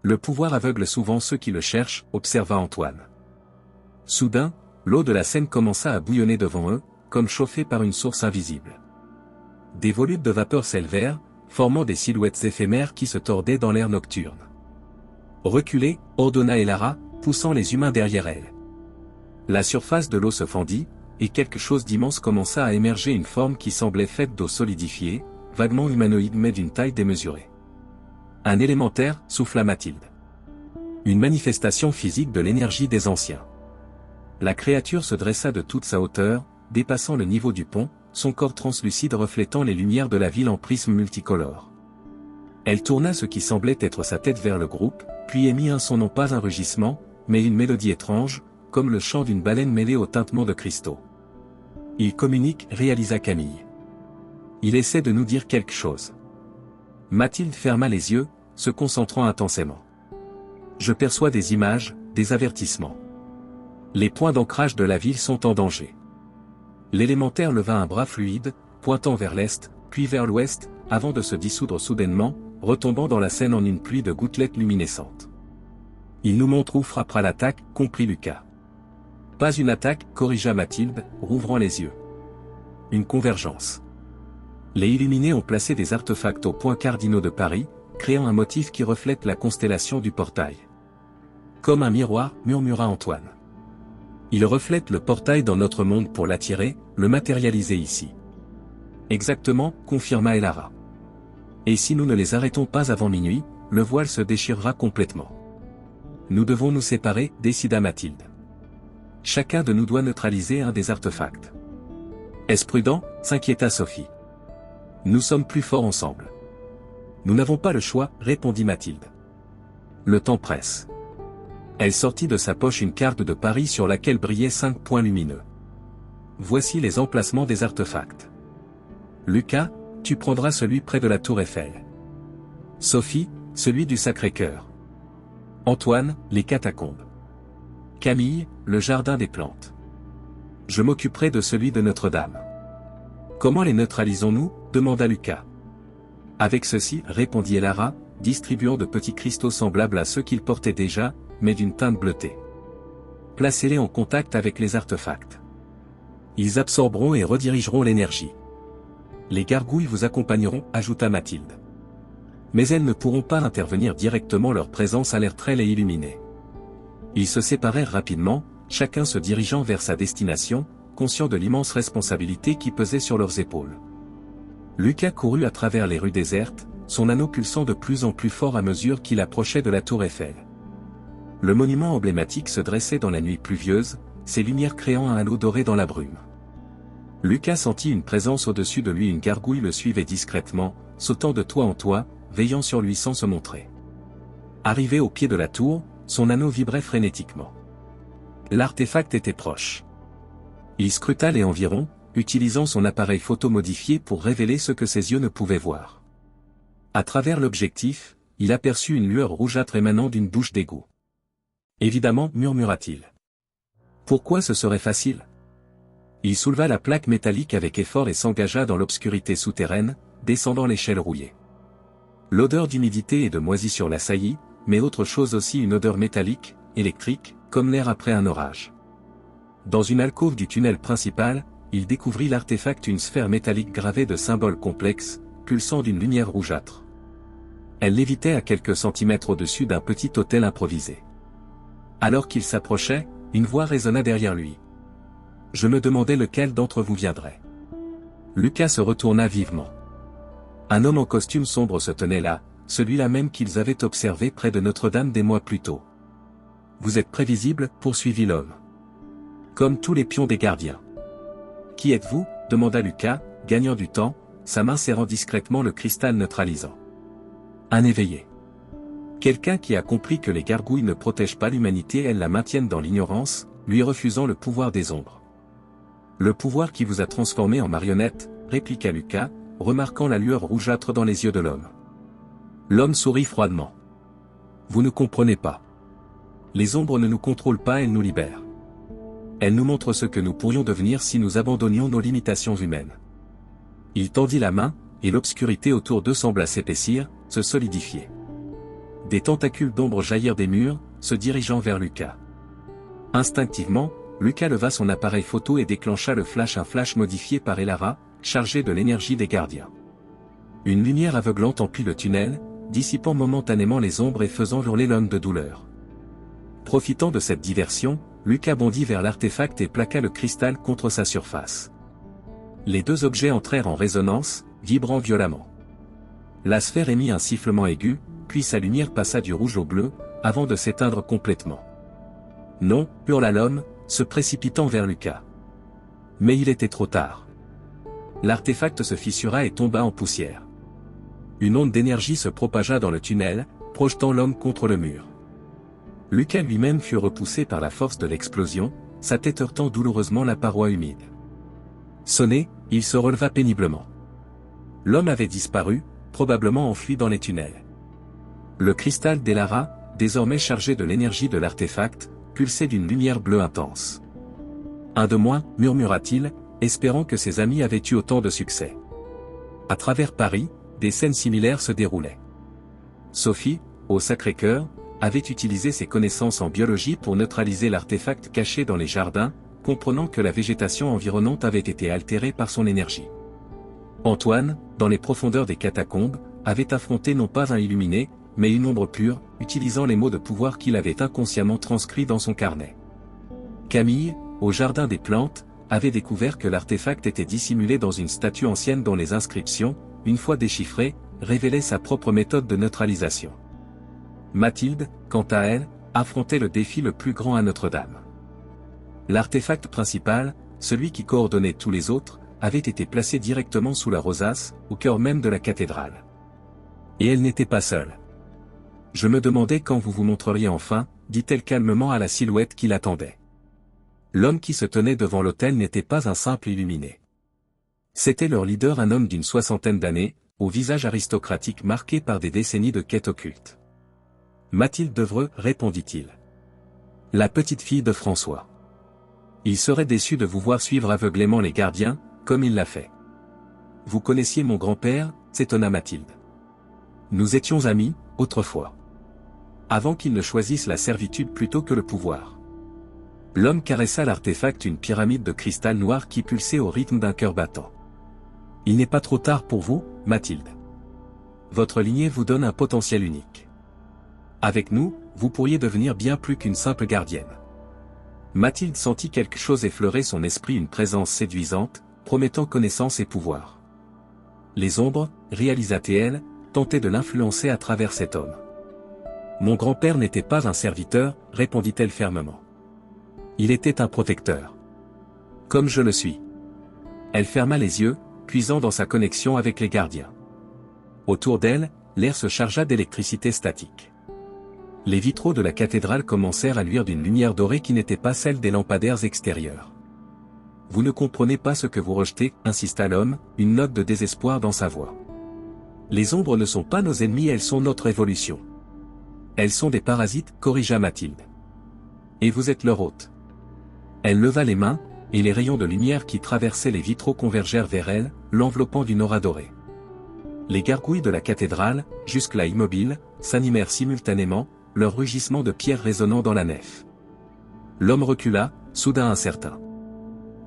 Le pouvoir aveugle souvent ceux qui le cherchent, observa Antoine. Soudain, l'eau de la Seine commença à bouillonner devant eux, comme chauffée par une source invisible. Des volutes de vapeur s'élevèrent, formant des silhouettes éphémères qui se tordaient dans l'air nocturne. Reculez, ordonna Elara, poussant les humains derrière elle. La surface de l'eau se fendit, et quelque chose d'immense commença à émerger, une forme qui semblait faite d'eau solidifiée, vaguement humanoïde mais d'une taille démesurée. Un élémentaire, souffla Mathilde. Une manifestation physique de l'énergie des anciens. La créature se dressa de toute sa hauteur, dépassant le niveau du pont, son corps translucide reflétant les lumières de la ville en prisme multicolore. Elle tourna ce qui semblait être sa tête vers le groupe, puis émit un son, non pas un rugissement, mais une mélodie étrange, comme le chant d'une baleine mêlé au tintement de cristaux. Il communique, réalisa Camille. Il essaie de nous dire quelque chose. Mathilde ferma les yeux, se concentrant intensément. Je perçois des images, des avertissements. Les points d'ancrage de la ville sont en danger. L'élémentaire leva un bras fluide, pointant vers l'est, puis vers l'ouest, avant de se dissoudre soudainement, retombant dans la Seine en une pluie de gouttelettes luminescentes. Il nous montre où frappera l'attaque, comprit Lucas. Pas une attaque, corrigea Mathilde, rouvrant les yeux. Une convergence. Les Illuminés ont placé des artefacts aux points cardinaux de Paris, créant un motif qui reflète la constellation du portail. Comme un miroir, murmura Antoine. Il reflète le portail dans notre monde pour l'attirer, le matérialiser ici. Exactement, confirma Elara. Et si nous ne les arrêtons pas avant minuit, le voile se déchirera complètement. Nous devons nous séparer, décida Mathilde. Chacun de nous doit neutraliser un des artefacts. Est-ce prudent, s'inquiéta Sophie. Nous sommes plus forts ensemble. Nous n'avons pas le choix, répondit Mathilde. Le temps presse. Elle sortit de sa poche une carte de Paris sur laquelle brillaient 5 points lumineux. Voici les emplacements des artefacts. Lucas, tu prendras celui près de la tour Eiffel. Sophie, celui du Sacré-Cœur. Antoine, les catacombes. Camille, le jardin des plantes. Je m'occuperai de celui de Notre-Dame. Comment les neutralisons-nous, demanda Lucas. Avec ceci, répondit Elara, distribuant de petits cristaux semblables à ceux qu'il portait déjà, mais d'une teinte bleutée. Placez-les en contact avec les artefacts. Ils absorberont et redirigeront l'énergie. Les gargouilles vous accompagneront, ajouta Mathilde. Mais elles ne pourront pas intervenir directement, leur présence alerterait les Illuminés. Ils se séparèrent rapidement, chacun se dirigeant vers sa destination, conscient de l'immense responsabilité qui pesait sur leurs épaules. Lucas courut à travers les rues désertes, son anneau pulsant de plus en plus fort à mesure qu'il approchait de la tour Eiffel. Le monument emblématique se dressait dans la nuit pluvieuse, ses lumières créant un halo doré dans la brume. Lucas sentit une présence au-dessus de lui, une gargouille le suivait discrètement, sautant de toit en toit, veillant sur lui sans se montrer. Arrivé au pied de la tour, son anneau vibrait frénétiquement. L'artefact était proche. Il scruta les environs, utilisant son appareil photo modifié pour révéler ce que ses yeux ne pouvaient voir. À travers l'objectif, il aperçut une lueur rougeâtre émanant d'une bouche d'égout. Évidemment, murmura-t-il. Pourquoi ce serait facile? Il souleva la plaque métallique avec effort et s'engagea dans l'obscurité souterraine, descendant l'échelle rouillée. L'odeur d'humidité et de moisissure l'assaillit, mais autre chose aussi, une odeur métallique, électrique, comme l'air après un orage. Dans une alcôve du tunnel principal, il découvrit l'artefact, une sphère métallique gravée de symboles complexes, pulsant d'une lumière rougeâtre. Elle lévitait à quelques centimètres au-dessus d'un petit autel improvisé. Alors qu'il s'approchait, une voix résonna derrière lui. Je me demandais lequel d'entre vous viendrait. Lucas se retourna vivement. Un homme en costume sombre se tenait là, celui-là même qu'ils avaient observé près de Notre-Dame des mois plus tôt. Vous êtes prévisible, poursuivit l'homme. Comme tous les pions des gardiens. Qui êtes-vous, demanda Lucas, gagnant du temps, sa main serrant discrètement le cristal neutralisant. Un éveillé. Quelqu'un qui a compris que les gargouilles ne protègent pas l'humanité, elles la maintiennent dans l'ignorance, lui refusant le pouvoir des ombres. Le pouvoir qui vous a transformé en marionnette, répliqua Lucas, remarquant la lueur rougeâtre dans les yeux de l'homme. L'homme sourit froidement. Vous ne comprenez pas. Les ombres ne nous contrôlent pas, elles nous libèrent. Elles nous montrent ce que nous pourrions devenir si nous abandonnions nos limitations humaines. Il tendit la main, et l'obscurité autour d'eux sembla s'épaissir, se solidifier. Des tentacules d'ombre jaillirent des murs, se dirigeant vers Lucas. Instinctivement, Lucas leva son appareil photo et déclencha le flash, un flash modifié par Elara, chargé de l'énergie des gardiens. Une lumière aveuglante emplit le tunnel, dissipant momentanément les ombres et faisant hurler l'homme de douleur. Profitant de cette diversion, Lucas bondit vers l'artefact et plaqua le cristal contre sa surface. Les deux objets entrèrent en résonance, vibrant violemment. La sphère émit un sifflement aigu, puis sa lumière passa du rouge au bleu, avant de s'éteindre complètement. Non, hurla l'homme, se précipitant vers Lucas. Mais il était trop tard. L'artefact se fissura et tomba en poussière. Une onde d'énergie se propagea dans le tunnel, projetant l'homme contre le mur. Lucas lui-même fut repoussé par la force de l'explosion, sa tête heurtant douloureusement la paroi humide. Sonné, il se releva péniblement. L'homme avait disparu, probablement enfui dans les tunnels. Le cristal d'Elara, désormais chargé de l'énergie de l'artefact, pulsait d'une lumière bleue intense. Un de moins, murmura-t-il, espérant que ses amis avaient eu autant de succès. À travers Paris, des scènes similaires se déroulaient. Sophie, au Sacré-Cœur, avait utilisé ses connaissances en biologie pour neutraliser l'artefact caché dans les jardins, comprenant que la végétation environnante avait été altérée par son énergie. Antoine, dans les profondeurs des catacombes, avait affronté non pas un illuminé, mais une ombre pure, utilisant les mots de pouvoir qu'il avait inconsciemment transcrits dans son carnet. Camille, au Jardin des Plantes, avait découvert que l'artefact était dissimulé dans une statue ancienne dont les inscriptions, une fois déchiffrées, révélaient sa propre méthode de neutralisation. Mathilde, quant à elle, affrontait le défi le plus grand à Notre-Dame. L'artefact principal, celui qui coordonnait tous les autres, avait été placé directement sous la rosace, au cœur même de la cathédrale. Et elle n'était pas seule. Je me demandais quand vous vous montreriez enfin, dit-elle calmement à la silhouette qui l'attendait. L'homme qui se tenait devant l'autel n'était pas un simple illuminé. C'était leur leader, un homme d'une soixantaine d'années, au visage aristocratique marqué par des décennies de quête occulte. Mathilde Devreux, répondit-il. La petite fille de François. Il serait déçu de vous voir suivre aveuglément les gardiens, comme il l'a fait. Vous connaissiez mon grand-père, s'étonna Mathilde. Nous étions amis, autrefois. Avant qu'il ne choisisse la servitude plutôt que le pouvoir. L'homme caressa l'artefact, une pyramide de cristal noir qui pulsait au rythme d'un cœur battant. Il n'est pas trop tard pour vous, Mathilde. Votre lignée vous donne un potentiel unique. Avec nous, vous pourriez devenir bien plus qu'une simple gardienne. Mathilde sentit quelque chose effleurer son esprit, une présence séduisante, promettant connaissance et pouvoir. Les ombres, réalisa-t-elle, tentaient de l'influencer à travers cet homme. Mon grand-père n'était pas un serviteur, répondit-elle fermement. Il était un protecteur. Comme je le suis. Elle ferma les yeux, puisant dans sa connexion avec les gardiens. Autour d'elle, l'air se chargea d'électricité statique. Les vitraux de la cathédrale commencèrent à luire d'une lumière dorée qui n'était pas celle des lampadaires extérieurs. Vous ne comprenez pas ce que vous rejetez, insista l'homme, une note de désespoir dans sa voix. Les ombres ne sont pas nos ennemis, elles sont notre évolution. Elles sont des parasites, corrigea Mathilde. Et vous êtes leur hôte. Elle leva les mains, et les rayons de lumière qui traversaient les vitraux convergèrent vers elle, l'enveloppant d'une aura dorée. Les gargouilles de la cathédrale, jusque-là immobiles, s'animèrent simultanément, leur rugissement de pierre résonnant dans la nef. L'homme recula, soudain incertain.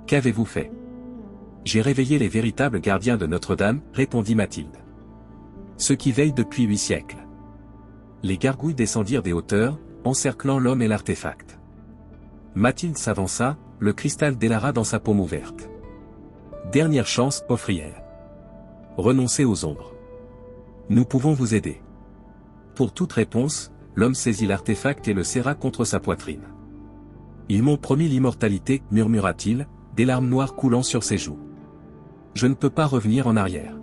Qu'avez-vous fait? J'ai réveillé les véritables gardiens de Notre-Dame, répondit Mathilde. Ceux qui veillent depuis 8 siècles. Les gargouilles descendirent des hauteurs, encerclant l'homme et l'artefact. Mathilde s'avança, le cristal d'Elara dans sa paume ouverte. Dernière chance, offrit-elle. Renoncez aux ombres. Nous pouvons vous aider. Pour toute réponse, l'homme saisit l'artefact et le serra contre sa poitrine. Ils m'ont promis l'immortalité, murmura-t-il, des larmes noires coulant sur ses joues. Je ne peux pas revenir en arrière.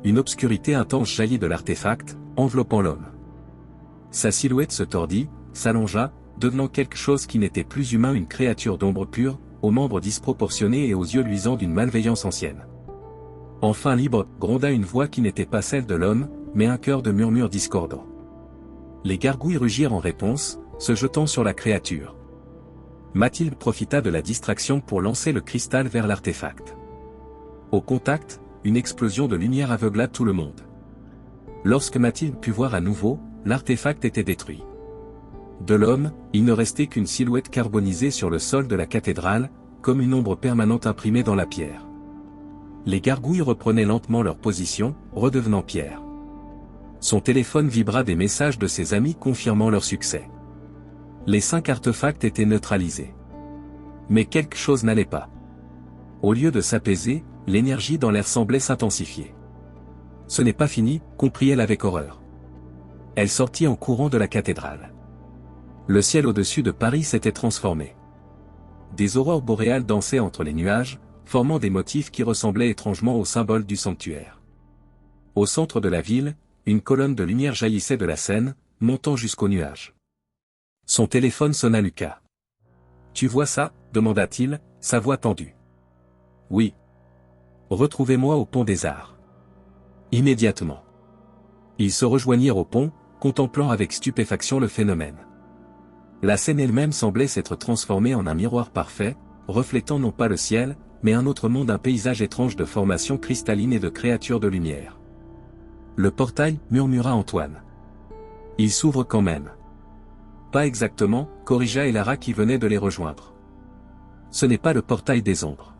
Une obscurité intense jaillit de l'artefact, enveloppant l'homme. Sa silhouette se tordit, s'allongea, devenant quelque chose qui n'était plus humain, une créature d'ombre pure, aux membres disproportionnés et aux yeux luisants d'une malveillance ancienne. Enfin libre, gronda une voix qui n'était pas celle de l'homme, mais un chœur de murmures discordants. Les gargouilles rugirent en réponse, se jetant sur la créature. Mathilde profita de la distraction pour lancer le cristal vers l'artefact. Au contact, une explosion de lumière aveugla tout le monde. Lorsque Mathilde put voir à nouveau, l'artefact était détruit. De l'homme, il ne restait qu'une silhouette carbonisée sur le sol de la cathédrale, comme une ombre permanente imprimée dans la pierre. Les gargouilles reprenaient lentement leur position, redevenant pierre. Son téléphone vibra des messages de ses amis confirmant leur succès. Les 5 artefacts étaient neutralisés. Mais quelque chose n'allait pas. Au lieu de s'apaiser, l'énergie dans l'air semblait s'intensifier. Ce n'est pas fini, comprit-elle avec horreur. Elle sortit en courant de la cathédrale. Le ciel au-dessus de Paris s'était transformé. Des aurores boréales dansaient entre les nuages, formant des motifs qui ressemblaient étrangement aux symboles du sanctuaire. Au centre de la ville, une colonne de lumière jaillissait de la Seine, montant jusqu'aux nuages. Son téléphone sonna. Lucas. « Tu vois ça ?» demanda-t-il, sa voix tendue. « Oui. Retrouvez-moi au Pont des Arts. » Immédiatement. Ils se rejoignirent au pont, contemplant avec stupéfaction le phénomène. La scène elle-même semblait s'être transformée en un miroir parfait, reflétant non pas le ciel, mais un autre monde, un paysage étrange de formations cristallines et de créatures de lumière. Le portail, murmura Antoine. Il s'ouvre quand même. Pas exactement, corrigea Elara qui venait de les rejoindre. Ce n'est pas le portail des ombres.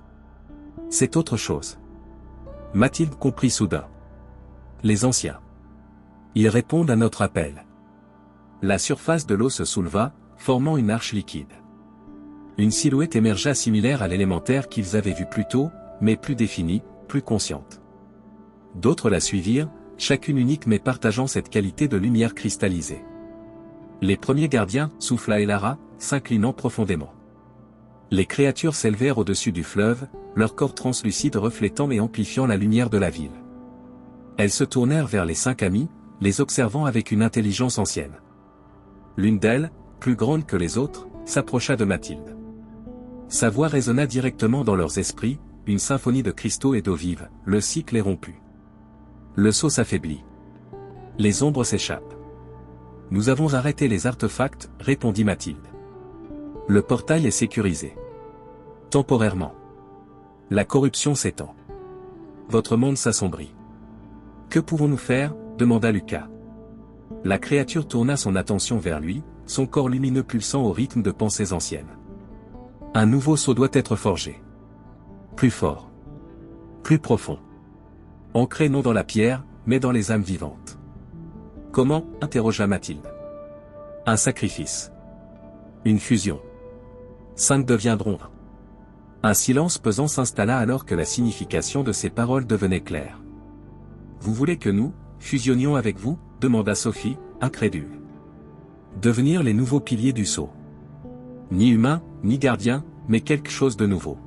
C'est autre chose. Mathilde comprit soudain. Les anciens. Ils répondent à notre appel. La surface de l'eau se souleva, formant une arche liquide. Une silhouette émergea similaire à l'élémentaire qu'ils avaient vu plus tôt, mais plus définie, plus consciente. D'autres la suivirent, chacune unique mais partageant cette qualité de lumière cristallisée. Les premiers gardiens, souffla Elara, s'inclinant profondément. Les créatures s'élevèrent au-dessus du fleuve, leur corps translucide reflétant et amplifiant la lumière de la ville. Elles se tournèrent vers les 5 amis, les observant avec une intelligence ancienne. L'une d'elles, plus grande que les autres, s'approcha de Mathilde. Sa voix résonna directement dans leurs esprits, une symphonie de cristaux et d'eau vive, le cycle est rompu. Le sceau s'affaiblit. Les ombres s'échappent. Nous avons arrêté les artefacts, répondit Mathilde. Le portail est sécurisé. Temporairement. La corruption s'étend. Votre monde s'assombrit. Que pouvons-nous faire ? Demanda Lucas. La créature tourna son attention vers lui, son corps lumineux pulsant au rythme de pensées anciennes. Un nouveau sceau doit être forgé. Plus fort. Plus profond. Ancré non dans la pierre, mais dans les âmes vivantes. Comment ? Interrogea Mathilde. Un sacrifice. Une fusion. 5 deviendront 1. Un silence pesant s'installa alors que la signification de ces paroles devenait claire. Vous voulez que nous, fusionnions avec vous ? Demanda Sophie, incrédule. Devenir les nouveaux piliers du sceau. Ni humains, ni gardiens, mais quelque chose de nouveau.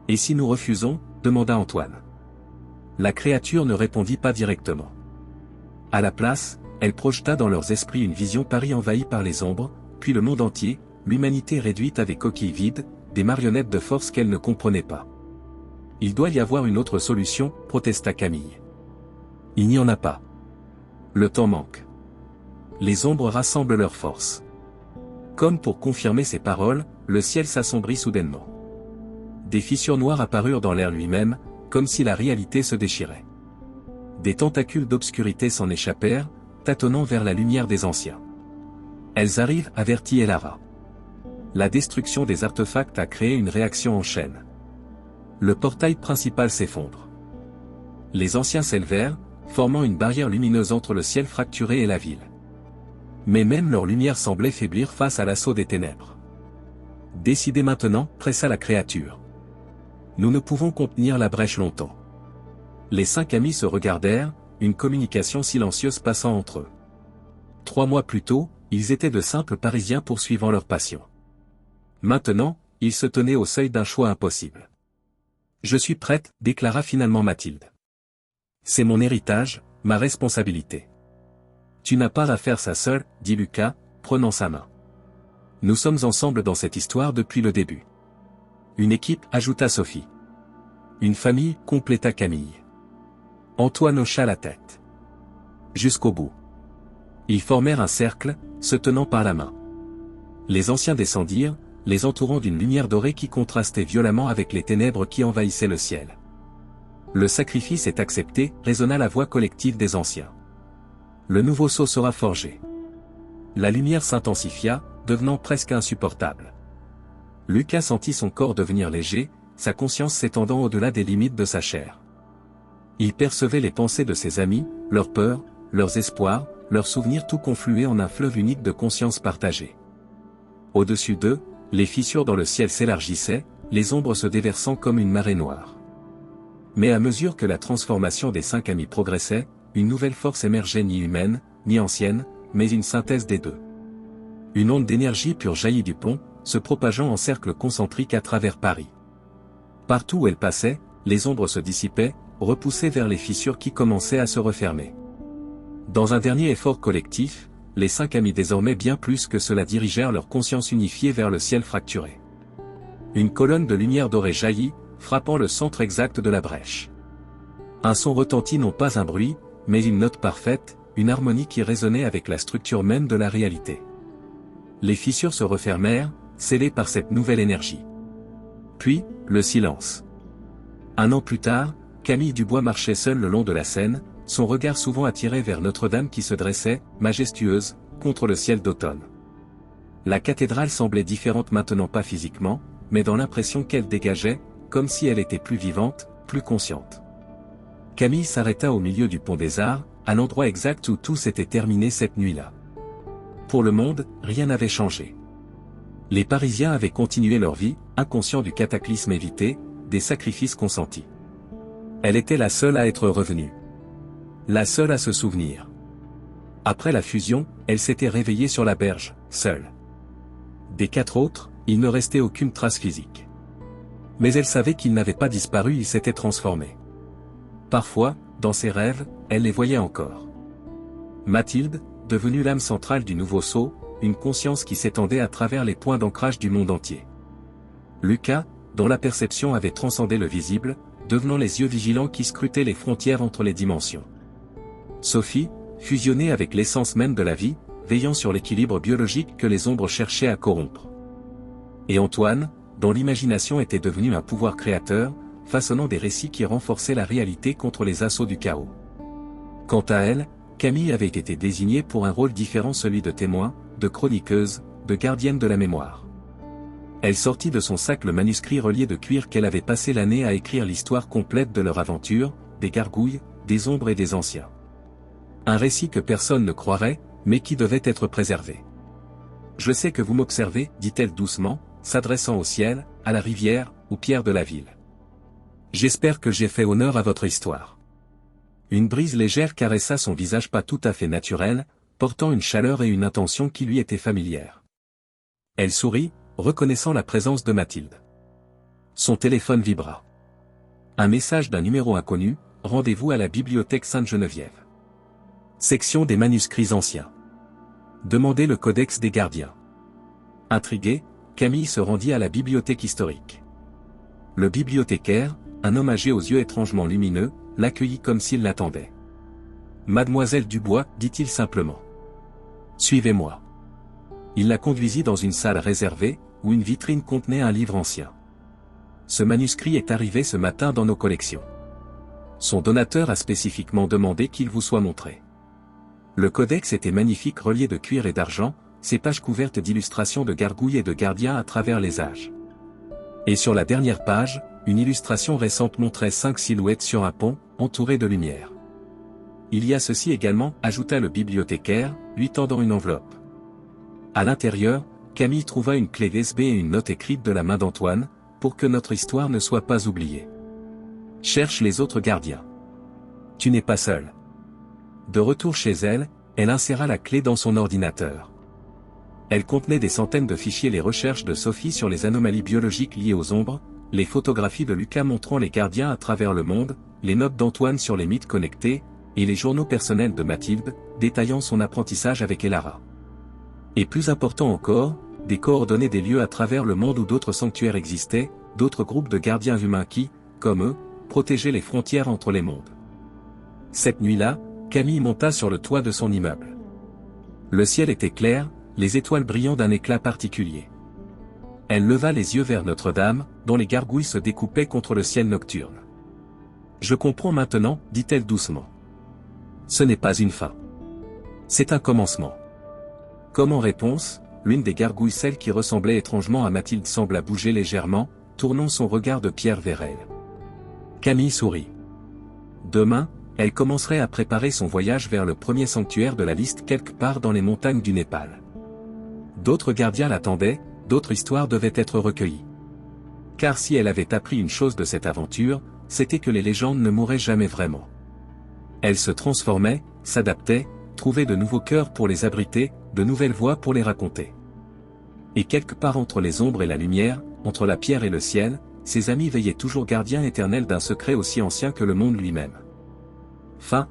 Et si nous refusons ? Demanda Antoine. La créature ne répondit pas directement. À la place, elle projeta dans leurs esprits une vision Paris envahie par les ombres, puis le monde entier, l'humanité réduite à des coquilles vides, des marionnettes de force qu'elle ne comprenait pas. Il doit y avoir une autre solution, protesta Camille. Il n'y en a pas. Le temps manque. Les ombres rassemblent leurs forces. Comme pour confirmer ces paroles, le ciel s'assombrit soudainement. Des fissures noires apparurent dans l'air lui-même, comme si la réalité se déchirait. Des tentacules d'obscurité s'en échappèrent, tâtonnant vers la lumière des anciens. Elles arrivent, avertit Elara. La destruction des artefacts a créé une réaction en chaîne. Le portail principal s'effondre. Les anciens s'élevèrent, formant une barrière lumineuse entre le ciel fracturé et la ville. Mais même leur lumière semblait faiblir face à l'assaut des ténèbres. Décidez maintenant, pressa la créature. Nous ne pouvons contenir la brèche longtemps. Les 5 amis se regardèrent, une communication silencieuse passant entre eux. 3 mois plus tôt, ils étaient de simples Parisiens poursuivant leur passion. Maintenant, ils se tenaient au seuil d'un choix impossible. Je suis prête, déclara finalement Mathilde. C'est mon héritage, ma responsabilité. Tu n'as pas à faire ça seul, dit Lucas, prenant sa main. Nous sommes ensemble dans cette histoire depuis le début. Une équipe, ajouta Sophie. Une famille, compléta Camille. Antoine hocha la tête. Jusqu'au bout. Ils formèrent un cercle, se tenant par la main. Les anciens descendirent, les entourant d'une lumière dorée qui contrastait violemment avec les ténèbres qui envahissaient le ciel. Le sacrifice est accepté, résonna la voix collective des anciens. Le nouveau sceau sera forgé. La lumière s'intensifia, devenant presque insupportable. Lucas sentit son corps devenir léger, sa conscience s'étendant au-delà des limites de sa chair. Il percevait les pensées de ses amis, leurs peurs, leurs espoirs, leurs souvenirs tout conflués en un fleuve unique de conscience partagée. Au-dessus d'eux, les fissures dans le ciel s'élargissaient, les ombres se déversant comme une marée noire. Mais à mesure que la transformation des 5 amis progressait, une nouvelle force émergeait ni humaine, ni ancienne, mais une synthèse des deux. Une onde d'énergie pure jaillit du pont, se propageant en cercle concentrique à travers Paris. Partout où elle passait, les ombres se dissipaient, repoussées vers les fissures qui commençaient à se refermer. Dans un dernier effort collectif, les 5 amis désormais bien plus que cela dirigèrent leur conscience unifiée vers le ciel fracturé. Une colonne de lumière dorée jaillit, frappant le centre exact de la brèche. Un son retentit, non pas un bruit, mais une note parfaite, une harmonie qui résonnait avec la structure même de la réalité. Les fissures se refermèrent, scellées par cette nouvelle énergie. Puis, le silence. Un an plus tard, Camille Dubois marchait seule le long de la Seine, son regard souvent attiré vers Notre-Dame qui se dressait, majestueuse, contre le ciel d'automne. La cathédrale semblait différente maintenant, pas physiquement, mais dans l'impression qu'elle dégageait, comme si elle était plus vivante, plus consciente. Camille s'arrêta au milieu du pont des Arts, à l'endroit exact où tout s'était terminé cette nuit-là. Pour le monde, rien n'avait changé. Les Parisiens avaient continué leur vie, inconscients du cataclysme évité, des sacrifices consentis. Elle était la seule à être revenue. La seule à se souvenir. Après la fusion, elle s'était réveillée sur la berge, seule. Des 4 autres, il ne restait aucune trace physique. Mais elle savait qu'ils n'avaient pas disparu, ils s'étaient transformés. Parfois, dans ses rêves, elle les voyait encore. Mathilde, devenue l'âme centrale du nouveau sceau, une conscience qui s'étendait à travers les points d'ancrage du monde entier. Lucas, dont la perception avait transcendé le visible, devenant les yeux vigilants qui scrutaient les frontières entre les dimensions. Sophie, fusionnée avec l'essence même de la vie, veillant sur l'équilibre biologique que les ombres cherchaient à corrompre. Et Antoine, dont l'imagination était devenue un pouvoir créateur, façonnant des récits qui renforçaient la réalité contre les assauts du chaos. Quant à elle, Camille avait été désignée pour un rôle différent, celui de témoin, de chroniqueuse, de gardienne de la mémoire. Elle sortit de son sac le manuscrit relié de cuir qu'elle avait passé l'année à écrire l'histoire complète de leur aventure, des gargouilles, des ombres et des anciens. Un récit que personne ne croirait, mais qui devait être préservé. « Je sais que vous m'observez, dit-elle doucement, s'adressant au ciel, à la rivière, aux pierres de la ville. J'espère que j'ai fait honneur à votre histoire. » Une brise légère caressa son visage pas tout à fait naturel, portant une chaleur et une intention qui lui étaient familières. Elle sourit, reconnaissant la présence de Mathilde. Son téléphone vibra. Un message d'un numéro inconnu, rendez-vous à la bibliothèque Sainte-Geneviève. Section des manuscrits anciens. Demandez le codex des gardiens. Intriguée, Camille se rendit à la bibliothèque historique. Le bibliothécaire, un homme âgé aux yeux étrangement lumineux, l'accueillit comme s'il l'attendait. « Mademoiselle Dubois, dit-il simplement. Suivez-moi. » Il la conduisit dans une salle réservée, où une vitrine contenait un livre ancien. Ce manuscrit est arrivé ce matin dans nos collections. Son donateur a spécifiquement demandé qu'il vous soit montré. Le codex était magnifique, relié de cuir et d'argent, ses pages couvertes d'illustrations de gargouilles et de gardiens à travers les âges. Et sur la dernière page, une illustration récente montrait 5 silhouettes sur un pont, entourées de lumière. Il y a ceci également, ajouta le bibliothécaire, lui tendant une enveloppe. À l'intérieur, Camille trouva une clé USB et une note écrite de la main d'Antoine, pour que notre histoire ne soit pas oubliée. Cherche les autres gardiens. Tu n'es pas seul. De retour chez elle, elle inséra la clé dans son ordinateur. Elle contenait des centaines de fichiers, les recherches de Sophie sur les anomalies biologiques liées aux ombres, les photographies de Lucas montrant les gardiens à travers le monde, les notes d'Antoine sur les mythes connectés, et les journaux personnels de Mathilde, détaillant son apprentissage avec Elara. Et plus important encore, des coordonnées des lieux à travers le monde où d'autres sanctuaires existaient, d'autres groupes de gardiens humains qui, comme eux, protégeaient les frontières entre les mondes. Cette nuit-là, Camille monta sur le toit de son immeuble. Le ciel était clair, les étoiles brillant d'un éclat particulier. Elle leva les yeux vers Notre-Dame, dont les gargouilles se découpaient contre le ciel nocturne. « Je comprends maintenant, dit-elle doucement. Ce n'est pas une fin. C'est un commencement. » Comme en réponse, l'une des gargouilles, celle qui ressemblait étrangement à Mathilde, sembla bouger légèrement, tournant son regard de pierre vers elle. Camille sourit. Demain, elle commencerait à préparer son voyage vers le premier sanctuaire de la liste quelque part dans les montagnes du Népal. D'autres gardiens l'attendaient, d'autres histoires devaient être recueillies. Car si elle avait appris une chose de cette aventure, c'était que les légendes ne mouraient jamais vraiment. Elles se transformaient, s'adaptaient, trouvaient de nouveaux cœurs pour les abriter, de nouvelles voix pour les raconter. Et quelque part entre les ombres et la lumière, entre la pierre et le ciel, ses amis veillaient toujours, gardiens éternels d'un secret aussi ancien que le monde lui-même. Fin.